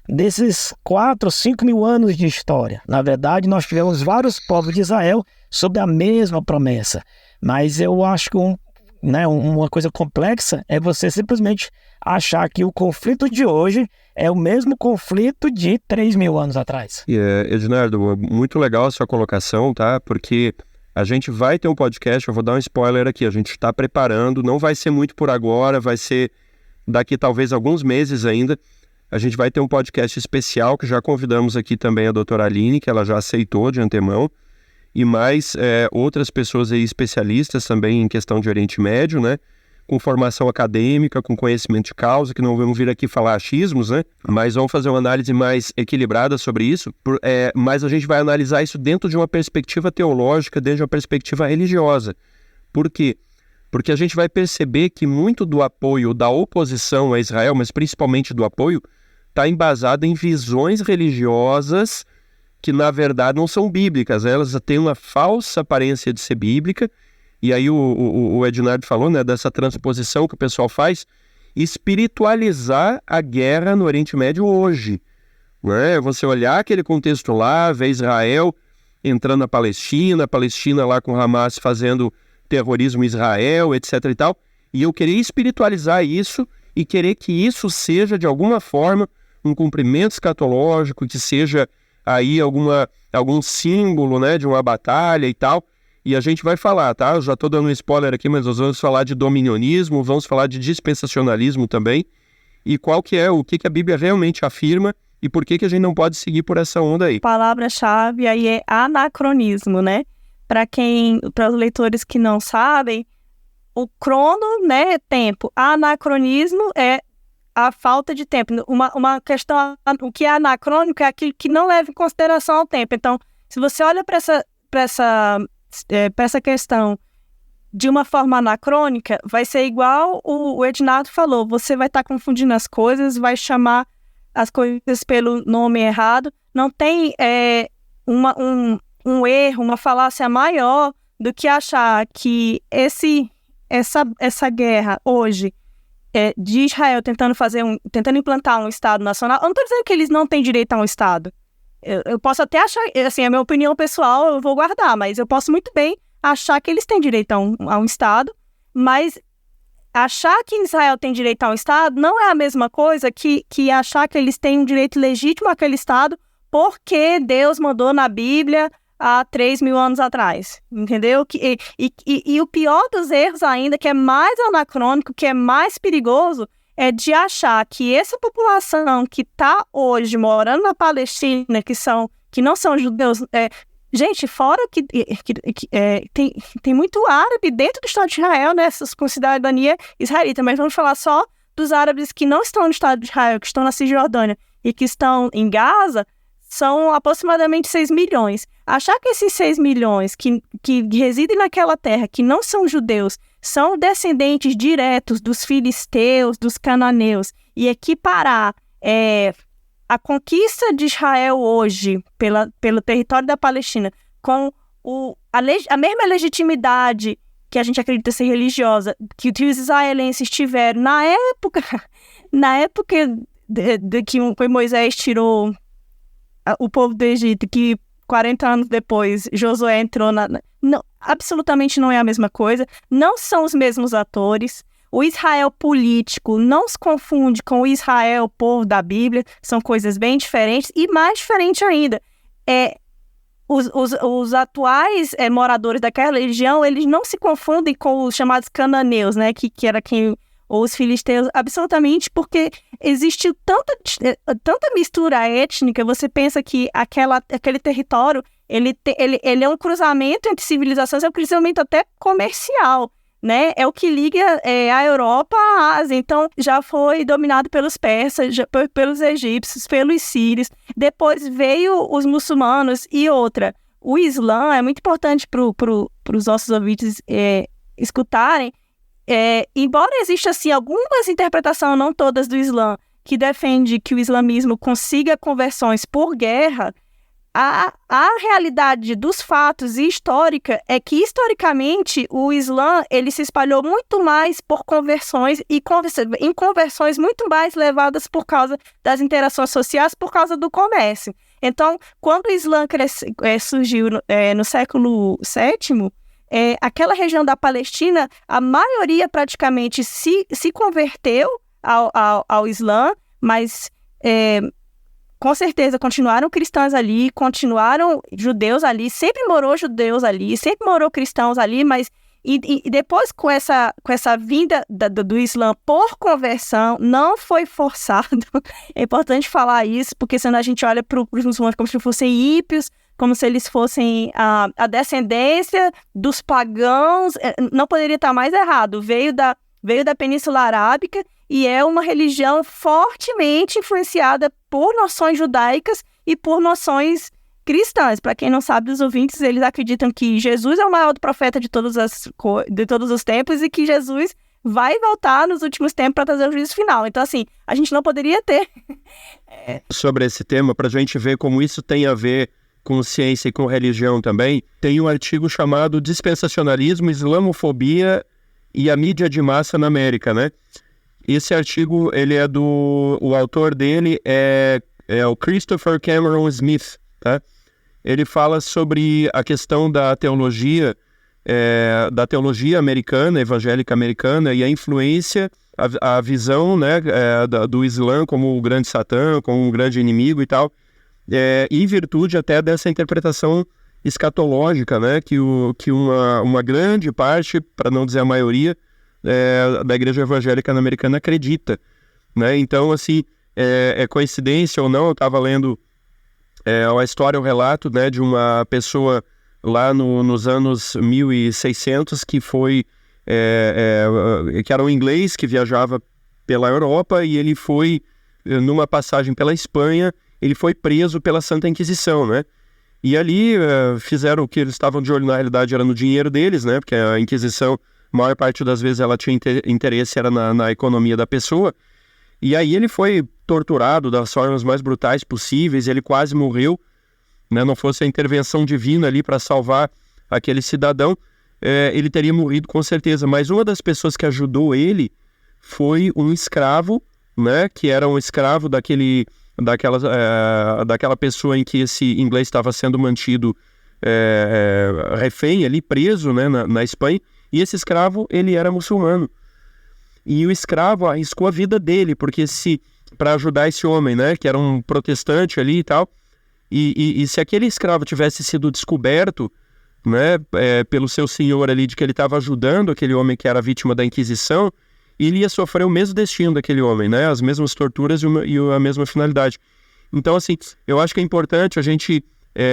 desses 4, 5 mil anos de história. Na verdade, nós tivemos vários povos de Israel sob a mesma promessa. Mas eu acho que uma coisa complexa é você simplesmente achar que o conflito de hoje é o mesmo conflito de 3 mil anos atrás. Ednardo, muito legal a sua colocação, tá? Porque a gente vai ter um podcast, eu vou dar um spoiler aqui, a gente está preparando, não vai ser muito por agora, vai ser daqui talvez alguns meses ainda. A gente vai ter um podcast especial que já convidamos aqui também a doutora Aline, que ela já aceitou de antemão, e mais outras pessoas aí especialistas também em questão de Oriente Médio, né? Com formação acadêmica, com conhecimento de causa, que não vamos vir aqui falar achismos, né? Mas vamos fazer uma análise mais equilibrada sobre isso. Mas a gente vai analisar isso dentro de uma perspectiva teológica, desde uma perspectiva religiosa. Por quê? Porque a gente vai perceber que muito do apoio da oposição a Israel, mas principalmente do apoio, está embasado em visões religiosas que, na verdade, não são bíblicas. Elas têm uma falsa aparência de ser bíblica. E aí o Ednardo falou, né, dessa transposição que o pessoal faz, espiritualizar a guerra no Oriente Médio hoje. Né? Você olhar aquele contexto lá, ver Israel entrando na Palestina, a Palestina lá com o Hamas fazendo terrorismo em Israel, etc. e tal, e eu querer espiritualizar isso e querer que isso seja, de alguma forma, um cumprimento escatológico, que seja aí algum símbolo, né, de uma batalha e tal. E a gente vai falar, tá? Eu já estou dando um spoiler aqui, mas nós vamos falar de dominionismo, vamos falar de dispensacionalismo também, e o que a Bíblia realmente afirma e por que a gente não pode seguir por essa onda aí. A palavra-chave aí é anacronismo, né? Para os leitores que não sabem, o crono, né, é tempo. Anacronismo é a falta de tempo. Uma questão, o que é anacrônico é aquilo que não leva em consideração ao tempo. Então, se você olha para essa questão de uma forma anacrônica, vai ser igual o Ednardo falou, você vai estar confundindo as coisas, vai chamar as coisas pelo nome errado. Não tem um erro, uma falácia maior do que achar que essa guerra hoje de Israel tentando implantar um Estado nacional. Eu não estou dizendo que eles não têm direito a um Estado. Eu posso até achar, assim, a minha opinião pessoal eu vou guardar, mas eu posso muito bem achar que eles têm direito a um Estado, mas achar que Israel tem direito a um Estado não é a mesma coisa que achar que eles têm um direito legítimo àquele Estado porque Deus mandou na Bíblia há 3 mil anos atrás, entendeu? E o pior dos erros ainda, que é mais anacrônico, que é mais perigoso, é de achar que essa população que está hoje morando na Palestina, que não são judeus, gente, fora que tem muito árabe dentro do Estado de Israel, né, com cidadania israelita, mas vamos falar só dos árabes que não estão no Estado de Israel, que estão na Cisjordânia e que estão em Gaza, são aproximadamente 6 milhões. Achar que esses 6 milhões que residem naquela terra, que não são judeus, são descendentes diretos dos filisteus, dos cananeus, e equiparar a conquista de Israel hoje pelo território da Palestina com a mesma legitimidade que a gente acredita ser religiosa que os israelenses tiveram na época que foi Moisés tirou o povo do Egito, que 40 anos depois Josué entrou não, absolutamente não é a mesma coisa, não são os mesmos atores. O Israel político não se confunde com o Israel povo da Bíblia, são coisas bem diferentes, e mais diferente ainda, os atuais moradores daquela região, eles não se confundem com os chamados cananeus, né, que era quem, ou os filisteus, absolutamente, porque existe tanta mistura étnica. Você pensa que aquele território, ele é um cruzamento entre civilizações, é um cruzamento até comercial, né, é o que liga a Europa à Ásia. Então, já foi dominado pelos persas, pelos egípcios, pelos sírios. Depois veio os muçulmanos e outra. O Islã é muito importante para os nossos ouvintes escutarem. Embora exista, assim, algumas interpretações, não todas do Islã, que defende que o islamismo consiga conversões por guerra, a realidade dos fatos e histórica é que, historicamente, o Islã ele se espalhou muito mais por conversões e em conversões muito mais levadas por causa das interações sociais, por causa do comércio. Então, quando o Islã surgiu no século VII, aquela região da Palestina, a maioria praticamente se converteu ao Islã, mas com certeza continuaram cristãos ali, continuaram judeus ali, sempre morou judeus ali, sempre morou cristãos ali, mas e depois com essa vinda do Islã por conversão, não foi forçado. É importante falar isso, porque senão a gente olha para os muçulmanos como se fossem ímpios, como se eles fossem a descendência dos pagãos. Não poderia estar mais errado. Veio da Península Arábica e é uma religião fortemente influenciada por noções judaicas e por noções cristãs. Para quem não sabe, os ouvintes, eles acreditam que Jesus é o maior profeta de todos os tempos e que Jesus vai voltar nos últimos tempos para trazer o juízo final. Então, assim, a gente não poderia ter. Sobre esse tema, para a gente ver como isso tem a ver com ciência e com religião também, tem um artigo chamado Dispensacionalismo, Islamofobia e a Mídia de Massa na América, né? Esse artigo, ele é o autor dele é o Christopher Cameron Smith, tá? Ele fala sobre a questão da teologia americana, evangélica americana, e a influência, a visão, né, do Islã como o grande Satã, como um grande inimigo e tal, em virtude até dessa interpretação escatológica, né, que uma grande parte, para não dizer a maioria, da igreja evangélica americana acredita, né? Então, assim, é coincidência ou não, eu estava lendo a história, o relato, né, de uma pessoa lá nos anos 1600 que foi, que era um inglês que viajava pela Europa e ele foi, numa passagem pela Espanha, ele foi preso pela Santa Inquisição, né? E ali fizeram o que eles estavam de olho, na realidade era no dinheiro deles, né? Porque a Inquisição, a maior parte das vezes ela tinha interesse era na economia da pessoa. E aí ele foi torturado das formas mais brutais possíveis, ele quase morreu, né? Não fosse a intervenção divina ali para salvar aquele cidadão, ele teria morrido com certeza. Mas uma das pessoas que ajudou ele foi um escravo, né? Que era um escravo daquela pessoa em que esse inglês estava sendo mantido refém ali, preso, né, na Espanha, e esse escravo, ele era muçulmano. E o escravo arriscou a vida dele, porque para ajudar esse homem, né, que era um protestante ali e tal, e se aquele escravo tivesse sido descoberto, né, pelo seu senhor ali, de que ele estava ajudando aquele homem que era vítima da Inquisição, ele ia sofrer o mesmo destino daquele homem, né, as mesmas torturas e a mesma finalidade. Então, assim, eu acho que é importante a gente,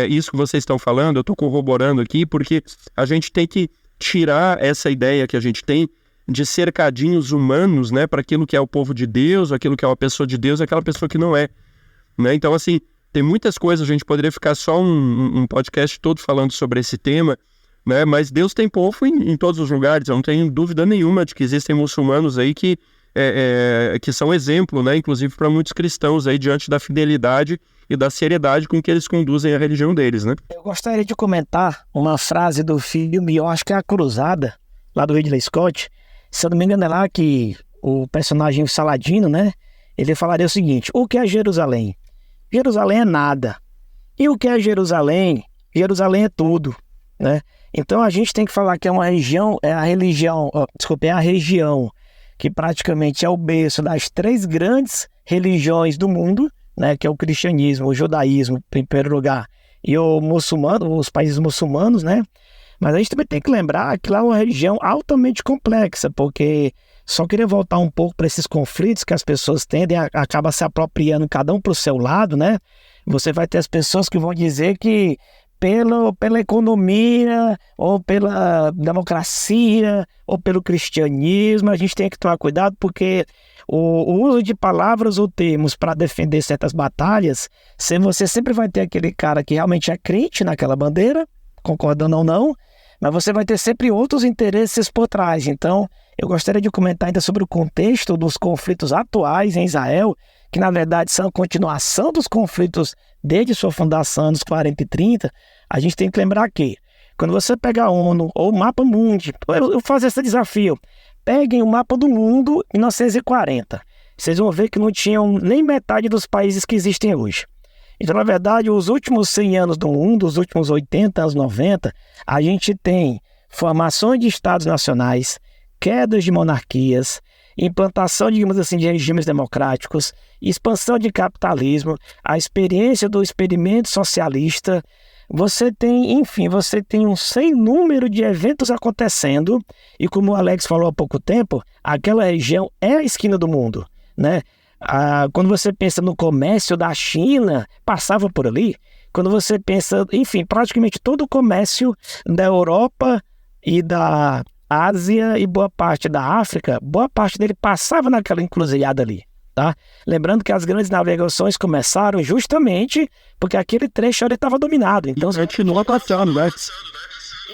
isso que vocês estão falando, eu estou corroborando aqui, porque a gente tem que tirar essa ideia que a gente tem de cercadinhos humanos, né, para aquilo que é o povo de Deus, aquilo que é uma pessoa de Deus, aquela pessoa que não é, né? Então, assim, tem muitas coisas, a gente poderia ficar só um podcast todo falando sobre esse tema, né? Mas Deus tem povo em todos os lugares, eu não tenho dúvida nenhuma de que existem muçulmanos aí que são exemplo, né, inclusive para muitos cristãos aí, diante da fidelidade e da seriedade com que eles conduzem a religião deles, né? Eu gostaria de comentar uma frase do filme, eu acho que é A Cruzada, lá do Ridley Scott. Se eu não me engano é lá que o personagem Saladino, né, ele falaria o seguinte: o que é Jerusalém? Jerusalém é nada. E o que é Jerusalém? Jerusalém é tudo, né? Então a gente tem que falar que é uma região, é a região que praticamente é o berço das 3 grandes religiões do mundo, né, que é o cristianismo, o judaísmo, em primeiro lugar, e os países muçulmanos, né? Mas a gente também tem que lembrar que lá é uma região altamente complexa, porque só queria voltar um pouco para esses conflitos que as pessoas tendem a acaba se apropriando cada um para o seu lado, né? Você vai ter as pessoas que vão dizer que pela economia, ou pela democracia, ou pelo cristianismo. A gente tem que tomar cuidado porque o uso de palavras ou termos para defender certas batalhas, você sempre vai ter aquele cara que realmente é crente naquela bandeira, concordando ou não, mas você vai ter sempre outros interesses por trás. Então, eu gostaria de comentar ainda sobre o contexto dos conflitos atuais em Israel, que na verdade são a continuação dos conflitos desde sua fundação, nos 40 e 30. A gente tem que lembrar que, quando você pega a ONU ou o Mapa Mundi, eu faço esse desafio, peguem o mapa do mundo em 1940. Vocês vão ver que não tinham nem metade dos países que existem hoje. Então, na verdade, os últimos 100 anos do mundo, os últimos 80 anos, 90, a gente tem formações de estados nacionais, quedas de monarquias, implantação, digamos assim, de regimes democráticos, expansão de capitalismo, a experiência do experimento socialista. Você tem um sem número de eventos acontecendo e, como o Alex falou há pouco tempo, aquela região é a esquina do mundo, né? Quando você pensa no comércio da China, passava por ali. Quando você pensa, enfim, praticamente todo o comércio da Europa e da Ásia e boa parte da África, boa parte dele passava naquela encruzilhada ali, tá? Lembrando que as grandes navegações começaram justamente porque aquele trecho ali estava dominado. Então, continua passando, né?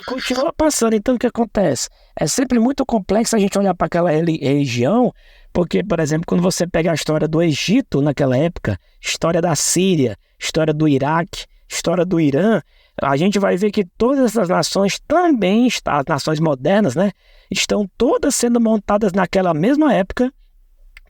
E continua passando. Então, o que acontece? É sempre muito complexo a gente olhar para aquela região, porque, por exemplo, quando você pega a história do Egito naquela época, história da Síria, história do Iraque, história do Irã, a gente vai ver que todas essas nações também, as nações modernas, né, estão todas sendo montadas naquela mesma época,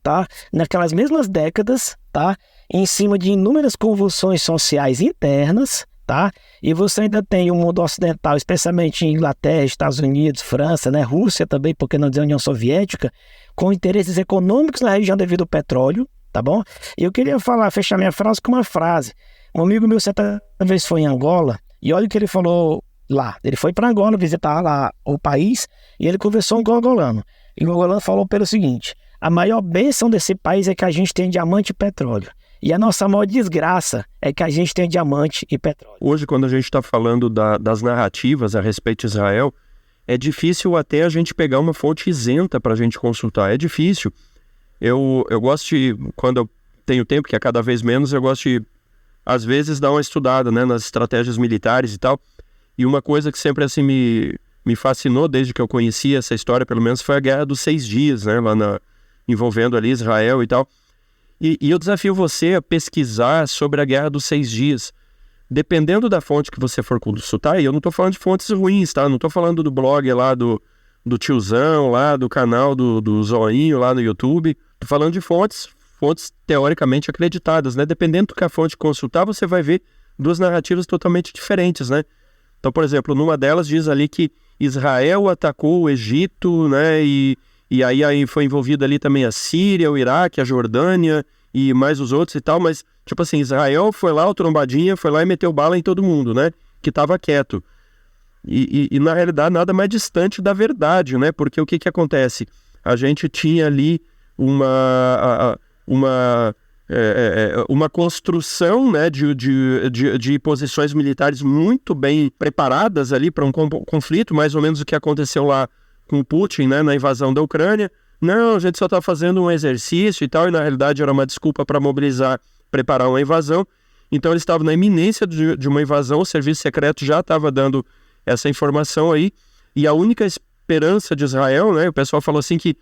tá? Naquelas mesmas décadas, tá? Em cima de inúmeras convulsões sociais internas, tá? E você ainda tem o mundo ocidental, especialmente em Inglaterra, Estados Unidos, França, né? Rússia também, porque não dizer União Soviética, com interesses econômicos na região devido ao petróleo, tá bom? E eu queria fechar minha frase com uma frase. Um amigo meu certa vez foi em Angola, e olha o que ele falou lá. Ele foi para Angola visitar lá o país, e ele conversou com o angolano. E o angolano falou pelo seguinte: a maior bênção desse país é que a gente tem diamante e petróleo. E a nossa maior desgraça é que a gente tem diamante e petróleo. Hoje, quando a gente está falando das narrativas a respeito de Israel, é difícil até a gente pegar uma fonte isenta para a gente consultar. É difícil. Eu gosto de, quando eu tenho tempo, que é cada vez menos, eu gosto de, às vezes, dar uma estudada, né, nas estratégias militares e tal. E uma coisa que sempre assim me fascinou desde que eu conheci essa história, pelo menos, foi a Guerra dos 6 Dias, né, envolvendo ali Israel e tal. E eu desafio você a pesquisar sobre a Guerra dos 6 Dias. Dependendo da fonte que você for consultar, e eu não estou falando de fontes ruins, tá? Não estou falando do blog lá do tiozão, lá do canal do Zoinho lá no YouTube. Estou falando de fontes teoricamente acreditadas, né? Dependendo do que a fonte consultar, você vai ver duas narrativas totalmente diferentes, né? Então, por exemplo, numa delas diz ali que Israel atacou o Egito, né? E aí foi envolvida ali também a Síria, o Iraque, a Jordânia e mais os outros e tal, mas, tipo assim, Israel foi lá, o trombadinha, foi lá e meteu bala em todo mundo, né? Que tava quieto. E na realidade, nada mais distante da verdade, né? Porque o que acontece? A gente tinha ali uma construção, né, de posições militares muito bem preparadas ali para um conflito, mais ou menos o que aconteceu lá com o Putin, né, na invasão da Ucrânia. Não, a gente só está fazendo um exercício e tal, e na realidade era uma desculpa para mobilizar, preparar uma invasão. Então eles estavam na iminência de uma invasão, o serviço secreto já estava dando essa informação aí, e a única esperança de Israel, né, o pessoal falou assim que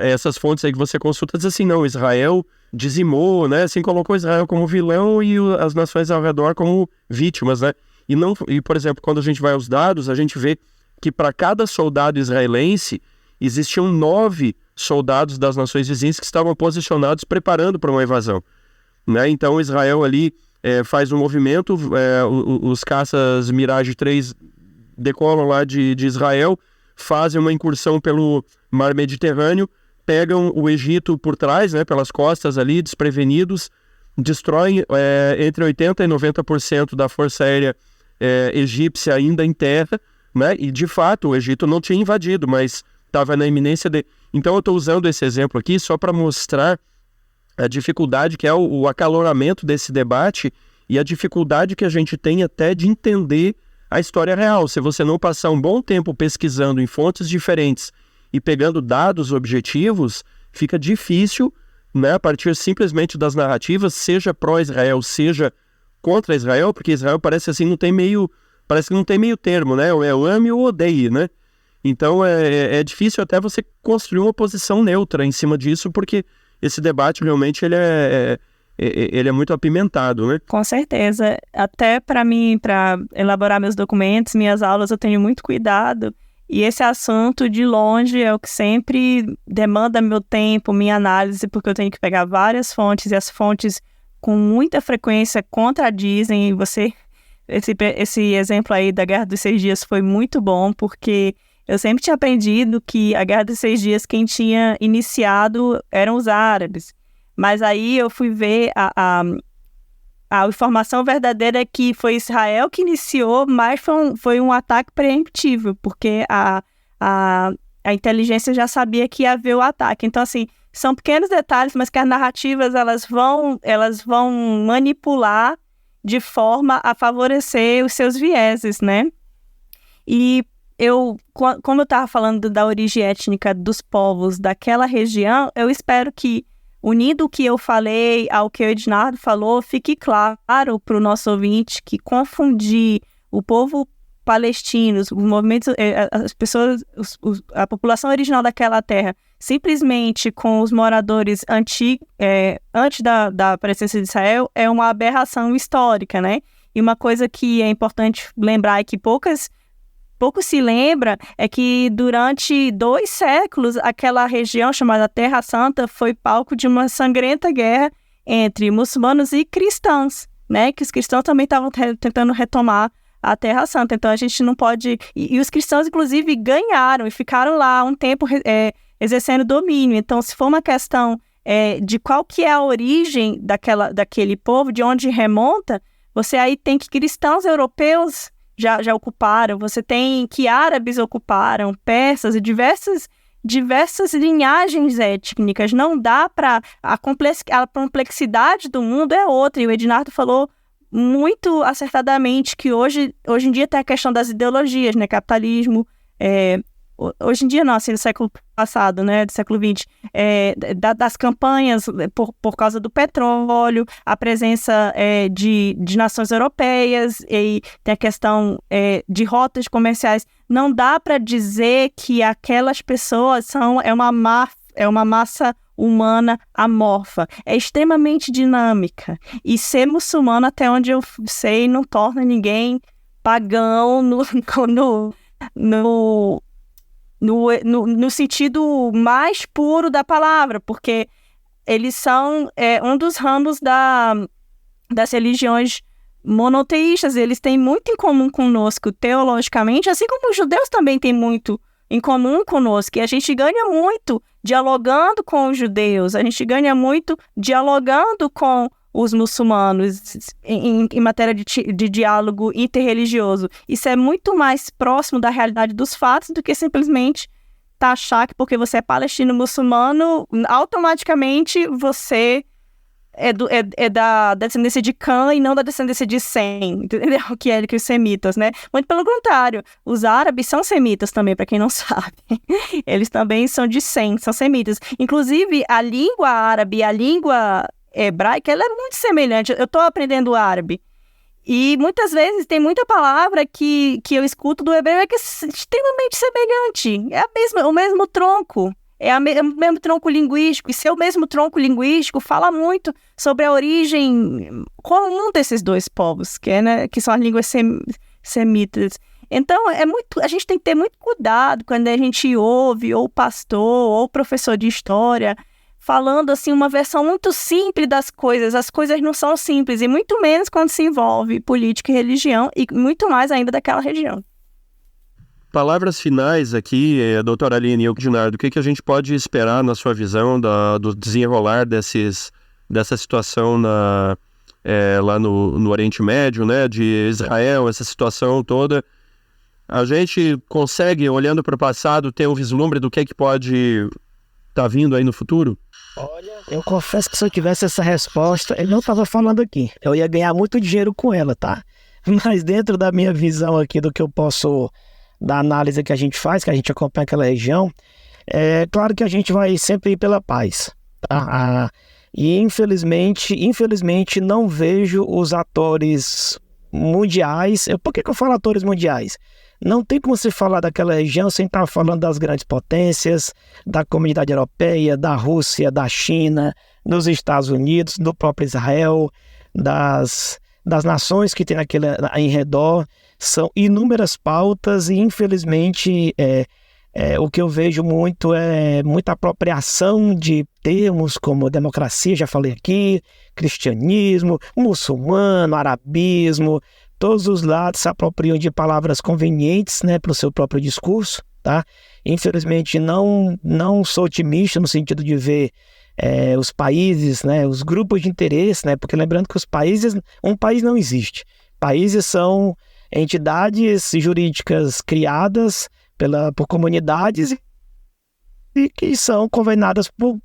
essas fontes aí que você consulta dizem assim, não, Israel dizimou, né, assim, colocou Israel como vilão e as nações ao redor como vítimas, né, e por exemplo, quando a gente vai aos dados, a gente vê que para cada soldado israelense existiam 9 soldados das nações vizinhas que estavam posicionados preparando para uma invasão, né? Então Israel ali faz um movimento, os caças Mirage 3 decolam lá de Israel, fazem uma incursão pelo mar Mediterrâneo, pegam o Egito por trás, né, pelas costas ali, desprevenidos, destroem entre 80% e 90% da força aérea egípcia ainda em terra, né? E de fato o Egito não tinha invadido, mas estava na iminência de... Então eu estou usando esse exemplo aqui só para mostrar a dificuldade que é o acaloramento desse debate e a dificuldade que a gente tem até de entender a história real. Se você não passar um bom tempo pesquisando em fontes diferentes e pegando dados objetivos, fica difícil, né, a partir simplesmente das narrativas, seja pró-Israel, seja contra Israel, porque Israel parece assim, parece que não tem meio termo, né? Ou é o ame ou odeie, né? Então é difícil até você construir uma posição neutra em cima disso, porque esse debate realmente ele é muito apimentado, né? Com certeza. Até para mim, para elaborar meus documentos, minhas aulas, eu tenho muito cuidado. E esse assunto, de longe, é o que sempre demanda meu tempo, minha análise, porque eu tenho que pegar várias fontes, e as fontes com muita frequência contradizem. E esse exemplo aí da Guerra dos 6 Dias foi muito bom, porque eu sempre tinha aprendido que a Guerra dos 6 Dias, quem tinha iniciado eram os árabes. Mas aí eu fui ver a informação verdadeira é que foi Israel que iniciou, mas foi um ataque preemptivo, porque a inteligência já sabia que ia haver o ataque. Então, assim, são pequenos detalhes, mas que as narrativas elas vão manipular de forma a favorecer os seus vieses, né? E como eu estava falando da origem étnica dos povos daquela região, eu espero que, unindo o que eu falei ao que o Ednardo falou, fique claro para o nosso ouvinte que confundir o povo palestino, os movimentos, as pessoas, a população original daquela terra, simplesmente com os moradores antes da presença de Israel, é uma aberração histórica, né? E uma coisa que é importante lembrar é que pouco se lembra é que durante 2 séculos aquela região chamada Terra Santa foi palco de uma sangrenta guerra entre muçulmanos e cristãos, né? Que os cristãos também estavam tentando retomar a Terra Santa. Então a gente não pode... E os cristãos, inclusive, ganharam e ficaram lá um tempo exercendo domínio. Então, se for uma questão de qual que é a origem daquele povo, de onde remonta, você aí tem que cristãos europeus já ocuparam, você tem que árabes ocuparam, persas e diversas linhagens étnicas. Não dá para... A complexidade do mundo é outra, e o Ednardo falou muito acertadamente que hoje em dia tem a questão das ideologias, né? Capitalismo, hoje em dia não, assim, no século passado, né, do século XX, das campanhas por causa do petróleo, a presença de nações europeias, e tem a questão de rotas comerciais. Não dá para dizer que aquelas pessoas é uma massa humana amorfa, é extremamente dinâmica, e ser muçulmano, até onde eu sei, não torna ninguém pagão no sentido mais puro da palavra, porque eles são um dos ramos das religiões monoteístas. Eles têm muito em comum conosco teologicamente, assim como os judeus também têm muito em comum conosco, e a gente ganha muito dialogando com os judeus, a gente ganha muito dialogando com os muçulmanos em matéria de diálogo interreligioso. Isso é muito mais próximo da realidade dos fatos do que simplesmente taxar que porque você é palestino muçulmano, automaticamente você é da descendência de Cã e não da descendência de Sem, entendeu? Que os semitas, né? Muito pelo contrário, os árabes são semitas também, para quem não sabe. Eles também são de Sem, são semitas. Inclusive, a língua árabe e a língua hebraica, ela é muito semelhante. Eu estou aprendendo árabe e muitas vezes tem muita palavra que eu escuto do hebreu que é extremamente semelhante. É o mesmo tronco. É o mesmo tronco linguístico, e seu mesmo tronco linguístico fala muito sobre a origem comum desses 2 povos, que são as línguas semitas. Então, a gente tem que ter muito cuidado quando a gente ouve ou pastor ou professor de história falando assim uma versão muito simples das coisas. As coisas não são simples, e muito menos quando se envolve política e religião, e muito mais ainda daquela região. Palavras finais aqui, doutora Aline e Ednardo, o que a gente pode esperar na sua visão do desenrolar dessa situação lá no Oriente Médio, né, de Israel, essa situação toda? A gente consegue, olhando para o passado, ter um vislumbre do que pode estar vindo aí no futuro? Olha, eu confesso que se eu tivesse essa resposta, eu não estava falando aqui. Eu ia ganhar muito dinheiro com ela, tá? Mas dentro da minha visão aqui do que eu posso, da análise que a gente faz, que a gente acompanha aquela região, é claro que a gente vai sempre ir pela paz, tá? E infelizmente não vejo os atores mundiais. Por que eu falo atores mundiais? Não tem como se falar daquela região sem estar falando das grandes potências, da comunidade europeia, da Rússia, da China, dos Estados Unidos, do próprio Israel, das nações que tem em redor. São inúmeras pautas e, infelizmente, o que eu vejo muito é muita apropriação de termos como democracia, já falei aqui, cristianismo, muçulmano, arabismo. Todos os lados se apropriam de palavras convenientes, né, para o seu próprio discurso, tá? Infelizmente, não sou otimista no sentido de ver os países, né, os grupos de interesse, né, porque lembrando que um país não existe. Países são entidades jurídicas criadas por comunidades e que são governadas por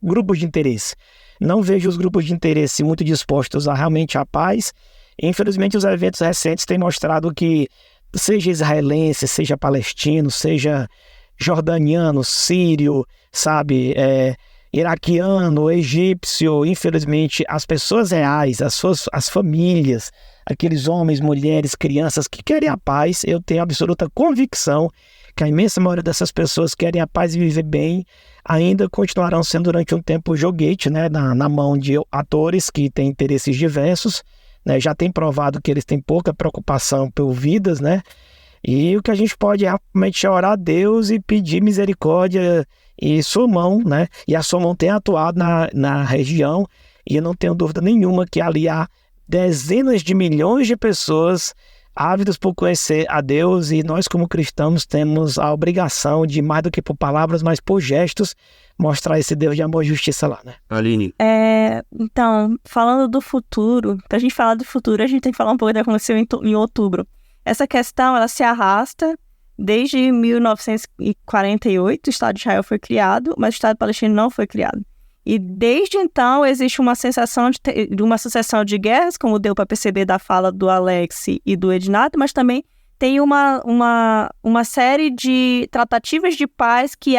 grupos de interesse. Não vejo os grupos de interesse muito dispostos a realmente a paz. Infelizmente, os eventos recentes têm mostrado que, seja israelense, seja palestino, seja jordaniano, sírio, sabe, iraquiano, egípcio, infelizmente, as pessoas reais, as famílias, aqueles homens, mulheres, crianças que querem a paz, eu tenho absoluta convicção que a imensa maioria dessas pessoas que querem a paz e viver bem, ainda continuarão sendo durante um tempo joguete, né, na mão de atores que têm interesses diversos, né, já tem provado que eles têm pouca preocupação por vidas, né, e o que a gente pode realmente é orar a Deus e pedir misericórdia e sua mão, né, e a sua mão tem atuado na região, e eu não tenho dúvida nenhuma que ali há dezenas de milhões de pessoas ávidas por conhecer a Deus, e nós como cristãos temos a obrigação de, mais do que por palavras, mas por gestos, mostrar esse Deus de amor e justiça lá, né? Aline. Então, falando do futuro, pra gente falar do futuro, a gente tem que falar um pouco do que aconteceu em outubro. Essa questão, ela se arrasta desde 1948, o Estado de Israel foi criado, mas o Estado palestino não foi criado. E desde então existe uma sensação de uma sucessão de guerras, como deu para perceber da fala do Alex e do Ednardo, mas também tem uma série de tratativas de paz que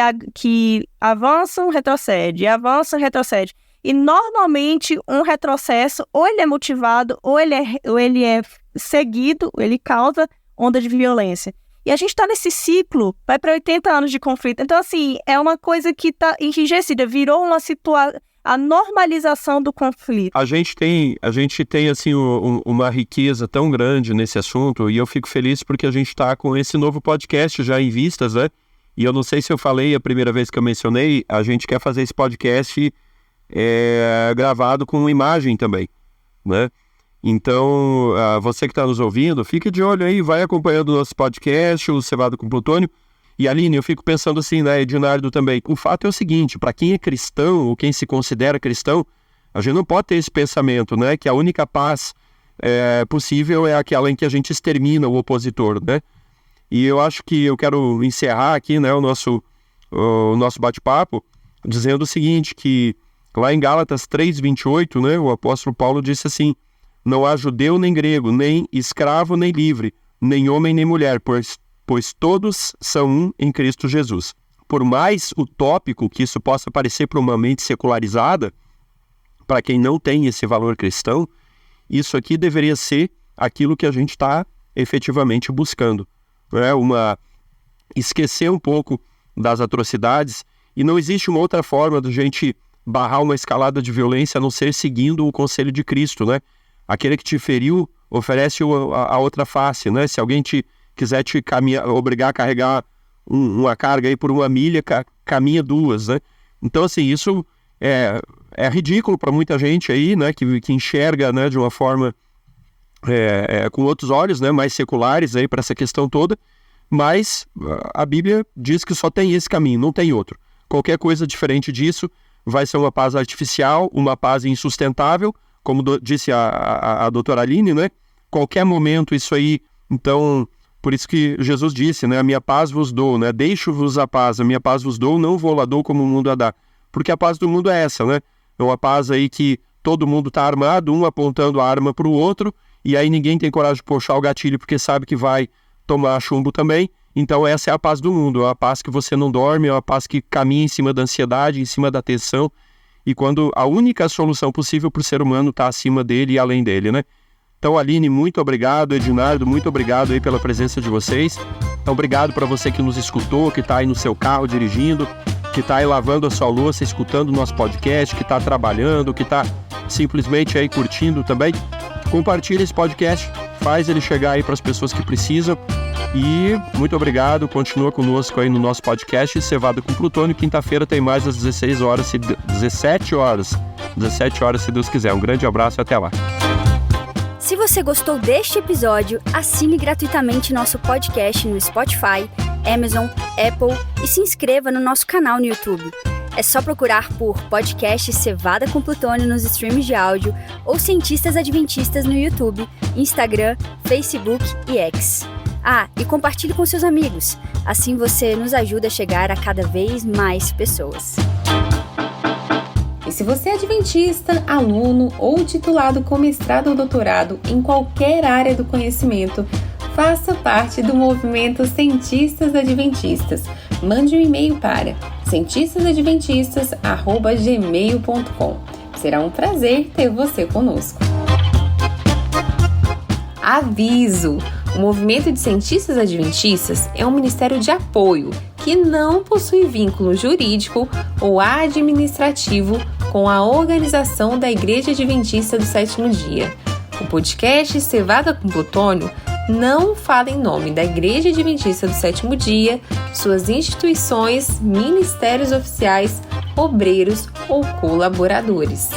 avançam, retrocede, avançam, retrocede. E normalmente um retrocesso, ou ele é motivado, ou ele é seguido, ele causa onda de violência. E a gente está nesse ciclo, vai para 80 anos de conflito. Então, assim, é uma coisa que está enrijecida, virou a normalização do conflito. A gente tem assim, uma riqueza tão grande nesse assunto, e eu fico feliz porque a gente está com esse novo podcast já em vistas, né? E eu não sei se eu falei a primeira vez que eu mencionei, a gente quer fazer esse podcast gravado com imagem também, né? Então, você que está nos ouvindo, fique de olho aí, vai acompanhando o nosso podcast, o Cevada com Plutônio. E Aline, eu fico pensando assim, né, Ednardo também, o fato é o seguinte, para quem é cristão, ou quem se considera cristão, a gente não pode ter esse pensamento, né, que a única paz possível é aquela em que a gente extermina o opositor, né? E eu acho que eu quero encerrar aqui, né, o nosso bate-papo, dizendo o seguinte, que lá em Gálatas 3:28, né, o apóstolo Paulo disse assim: não há judeu nem grego, nem escravo nem livre, nem homem nem mulher, pois todos são um em Cristo Jesus. Por mais utópico que isso possa parecer para uma mente secularizada, para quem não tem esse valor cristão, isso aqui deveria ser aquilo que a gente está efetivamente buscando. Esquecer um pouco das atrocidades, e não existe uma outra forma de a gente barrar uma escalada de violência a não ser seguindo o conselho de Cristo, né? Aquele que te feriu oferece a outra face, né? Se alguém quiser te obrigar a carregar uma carga aí por 1 milha, caminha 2, né? Então, assim, isso é ridículo para muita gente aí, né? Que enxerga, né, de uma forma com outros olhos, né? Mais seculares aí para essa questão toda. Mas a Bíblia diz que só tem esse caminho, não tem outro. Qualquer coisa diferente disso vai ser uma paz artificial, uma paz insustentável, como disse a doutora Aline, né? Qualquer momento isso aí, então, por isso que Jesus disse, né? A minha paz vos dou, né? Deixo-vos a paz, a minha paz vos dou, não vou lá dou como o mundo a dá. porque a paz do mundo é essa, né? É uma paz aí que todo mundo está armado, um apontando a arma para o outro, e aí ninguém tem coragem de puxar o gatilho porque sabe que vai tomar chumbo também. Então essa é a paz do mundo, é uma paz que você não dorme, é uma paz que caminha em cima da ansiedade, em cima da tensão, e quando a única solução possível para o ser humano está acima dele e além dele, né? Então, Aline, muito obrigado, Ednardo, muito obrigado aí pela presença de vocês. Então, obrigado para você que nos escutou, que está aí no seu carro dirigindo, que está aí lavando a sua louça, escutando o nosso podcast, que está trabalhando, que está simplesmente aí curtindo também. Compartilha esse podcast, faz ele chegar aí para as pessoas que precisam. E muito obrigado, continua conosco aí no nosso podcast Cevada com Plutônio. Quinta-feira tem mais às 17 horas, se Deus quiser. Um grande abraço e até lá. Se você gostou deste episódio, assine gratuitamente nosso podcast no Spotify, Amazon, Apple e se inscreva no nosso canal no YouTube. É só procurar por podcast Cevada com Plutônio nos streams de áudio ou Cientistas Adventistas no YouTube, Instagram, Facebook e X. E compartilhe com seus amigos, assim você nos ajuda a chegar a cada vez mais pessoas. E se você é adventista, aluno ou titulado com mestrado ou doutorado em qualquer área do conhecimento, faça parte do movimento Cientistas Adventistas. Mande um e-mail para cientistasadventistas@gmail.com. Será um prazer ter você conosco. Aviso! O Movimento de Cientistas Adventistas é um ministério de apoio que não possui vínculo jurídico ou administrativo com a organização da Igreja Adventista do Sétimo Dia. O podcast Cevada com Plutônio não fala em nome da Igreja Adventista do Sétimo Dia, suas instituições, ministérios oficiais, obreiros ou colaboradores.